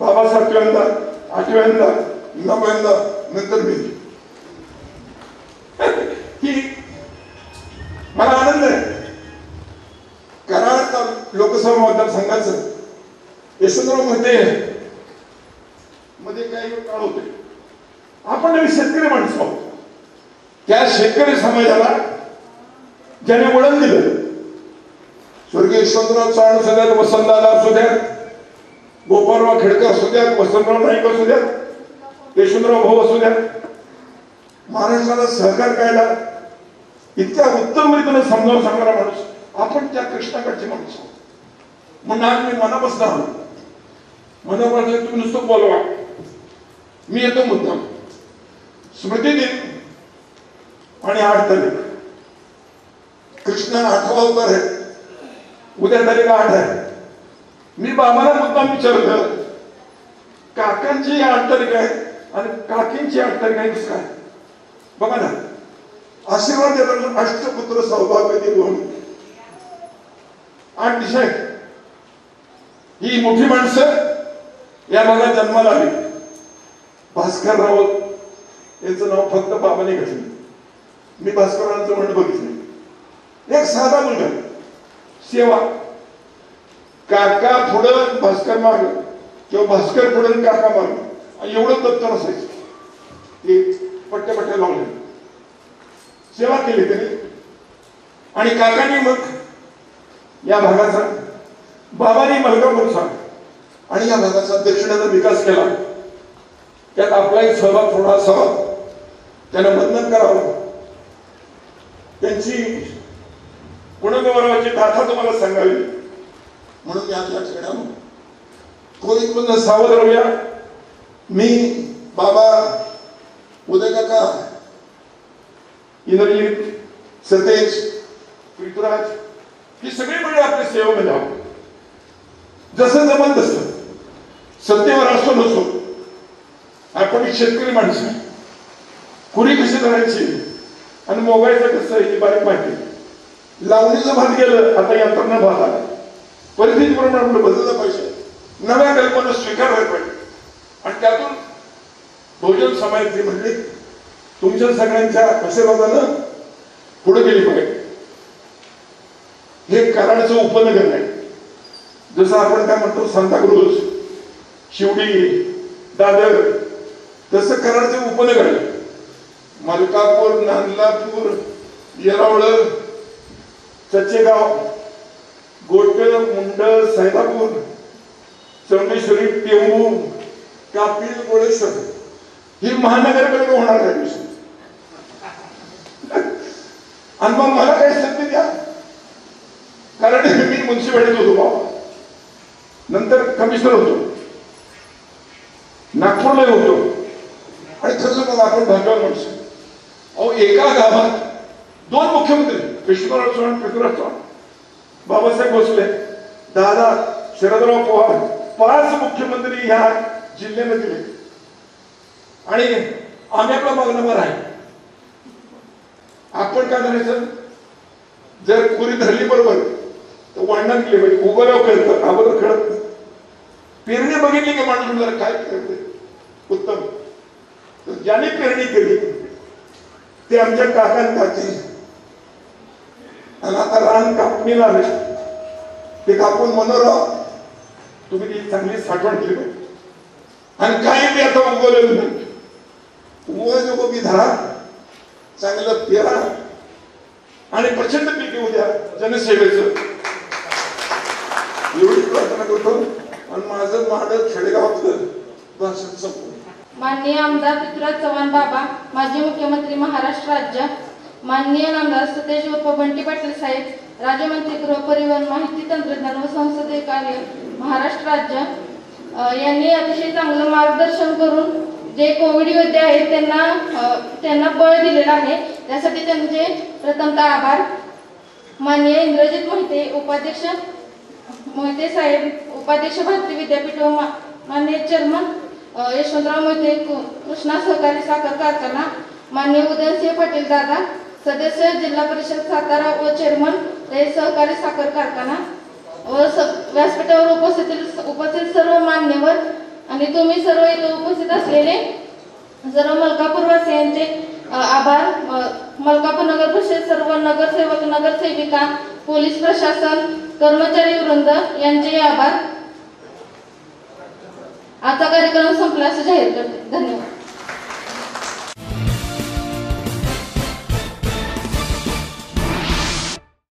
बाबा 7व्यांदा, 8व्यांदा, 9व्यांदा, नंतर मी. ही मला आनंद आहे. कराड लोकसभा मतदारसंघाचं यशवंतराव मध्ये मध्ये काही काळ होते. आपण शेतकरी माणसं आहोत. त्या शेतकरी समाजाला ज्याने वळण दिलं, स्वर्गीय यशवंतराव चव्हाण असू द्यात, वसंतदादा असू द्यात, गोपालराव खेडकर असू द्यात, वसंतराव नाईक असू द्यात, यशवंतराव भाऊ असू द्यात, महाराष्ट्राला सहकार करायला इतक्या उत्तम रीतीने समजावून सांगणारा माणूस, आपण त्या कृष्णाकडचे माणूस आहोत. म्हणून आज मी मनापासून आलो, मनापासून तुम्ही नुसतं बोलवा, मी येतो मुद्दाम. स्मृती दिन आणि 8 तारीख, कृष्ण 8वा अवतार आहे, उद्या तारीख 8 आहे. मी बाबाला मुद्दाम विचारलं, काकांची 8 तारीख आहे आणि काकींची 8 तारीख आहे, कसं काय? बघा ना, आशीर्वाद देताना अष्टपुत्र सौभाग्य देऊन 8 दिशा आहेत. ही मोठी माणसं या भागात जन्माला आली. भास्कर राऊत यांचं नाव फक्त बाबाने घेतलं, मी भास्करांचं म्हणणं बघितलं. एक साधा मुलगा, सेवा, काका पुढं भास्कर माग किंवा भास्कर पुढं काका माग, एवढं दप्तर असायचं. ते पट्ट्या पट्ट्या लावले, सेवा केली त्यांनी. आणि काकांनी मग या भागाचा, बाबांनी मलकापूरचा आणि या भागाचा दक्षिणेचा विकास केला. त्यात आपलाही सहभाग थोडा असावा, त्यानं बंधन करावं. त्यांची गुणगौरवाची गाथा तुम्हाला सांगावी म्हणून मी आज या ठिकाणी कोणीकडून सावध राहूया. मी, बाबा, उदय काका, इंद्रजित, सतेज, पृथ्वीराज, ही सगळी मंडळी आपल्या सेवेमध्ये आहोत. जसं जमन तसं, सत्तेवर असतो नसतो, आपण शेतकरी माणसं, कुरी कशी धरायची आणि मोगायचं कसं ही बारीक माहिती. लावणीचं भात गेलं, आता यंत्रणा भात आला. परिस्थितीप्रमाणे आपलं बदललं पाहिजे, नव्या कल्पना स्वीकारल्या पाहिजे. आणि त्यातून बहुजन समाजाची मंडळी तुमच्या सगळ्यांच्या आशीर्वादानं पुढे गेली पाहिजे. हे कराडचं उपनगर नाही, जसं आपण काय म्हणतो सांताक्रूज, शिवडी, दादर, तसं कराडचं उपनगर आहे. मलकापूर, नांदलापूर, येरावळ, चचेगाव, गोट, मुंड, सैदापूर, चौंडेश्वरी, टेंबू, कापिल, गोळेश्वर ही महानगरकडे होणार आहे. आणि मग मला काही संधी द्या, कारण मी म्युन्सिपालिटीत होतो बाबा, नंतर कमिशनर होतो, नागपूरला होतो. आणि तसं मग आपण भाग्यवान माणसं. अहो, एका गावात 2 मुख्यमंत्री, विष्णुराव चव्हाण, पृथ्वीराज चव्हाण, बाबासाहेब भोसले, दादा शरदराव पवार, 5 मुख्यमंत्री ह्या जिल्ह्याने दिले. आणि आम्ही आपला मागणावर आहे. आपण काय करायचं, जर पुरी धरली बरोबर तर वाढणार केली पाहिजे. उभं कळतं, अगोदर कळत नाही. पेरणी बघितली की माणूस जरा काय करते उत्तम. ज्याने पेरणी केली ते आमच्या काकान काकी, आणि आता रान कापणीला आले, ते कापून मनोराव तुम्ही ती चांगली साठवण केली पाहिजे. आणि काही मी आता उगवलेलं नाही, उगव मी धरा, चांगलं पेरा आणि प्रचंड पीक येऊ द्या जनसेवेचं, एवढी प्रार्थना करतो. आणि माझं माडं खेडेगावातलं भाषण संपलं. माननीय आमदार पृथ्वीराज चव्हाण बाबा, माजी मुख्यमंत्री महाराष्ट्र राज्य, माननीय आमदार सतेज उर्फ बंटी पाटील साहेब, राज्यमंत्री गृह परिवहन, माहिती तंत्रज्ञान व संसदीय कार्य महाराष्ट्र राज्य, यांनी अतिशय चांगलं मार्गदर्शन करून जे कोविड योद्धे आहेत त्यांना बळ दिलेलं आहे, त्यासाठी त्यांचे प्रथमतः आभार. माननीय इंद्रजित मोहिते, उपाध्यक्ष मोहिते साहेब, उपाध्यक्ष भारतीय विद्यापीठ व माननीय चेअरमन यशवंतराव मोहिते कृष्णा सहकारी साखर कारखाना, माननीय उदयनसिंह पाटील दादा, सदस्य जिल्हा परिषद सातारा व चेअरमन सहकारी साखर कारखाना व व्यासपीठावर उपस्थित सर्व मान्यवर आणि तुम्ही सर्व इथे उपस्थित असलेले सर्व मलकापूरवासियांचे आभार. मलकापूर नगर परिषद सर्व नगरसेवक, नगरसेविका, पोलीस प्रशासन, कर्मचारी वृंद यांचे आभार. आजचा कार्यक्रम संपला असं जाहीर करते. धन्यवाद.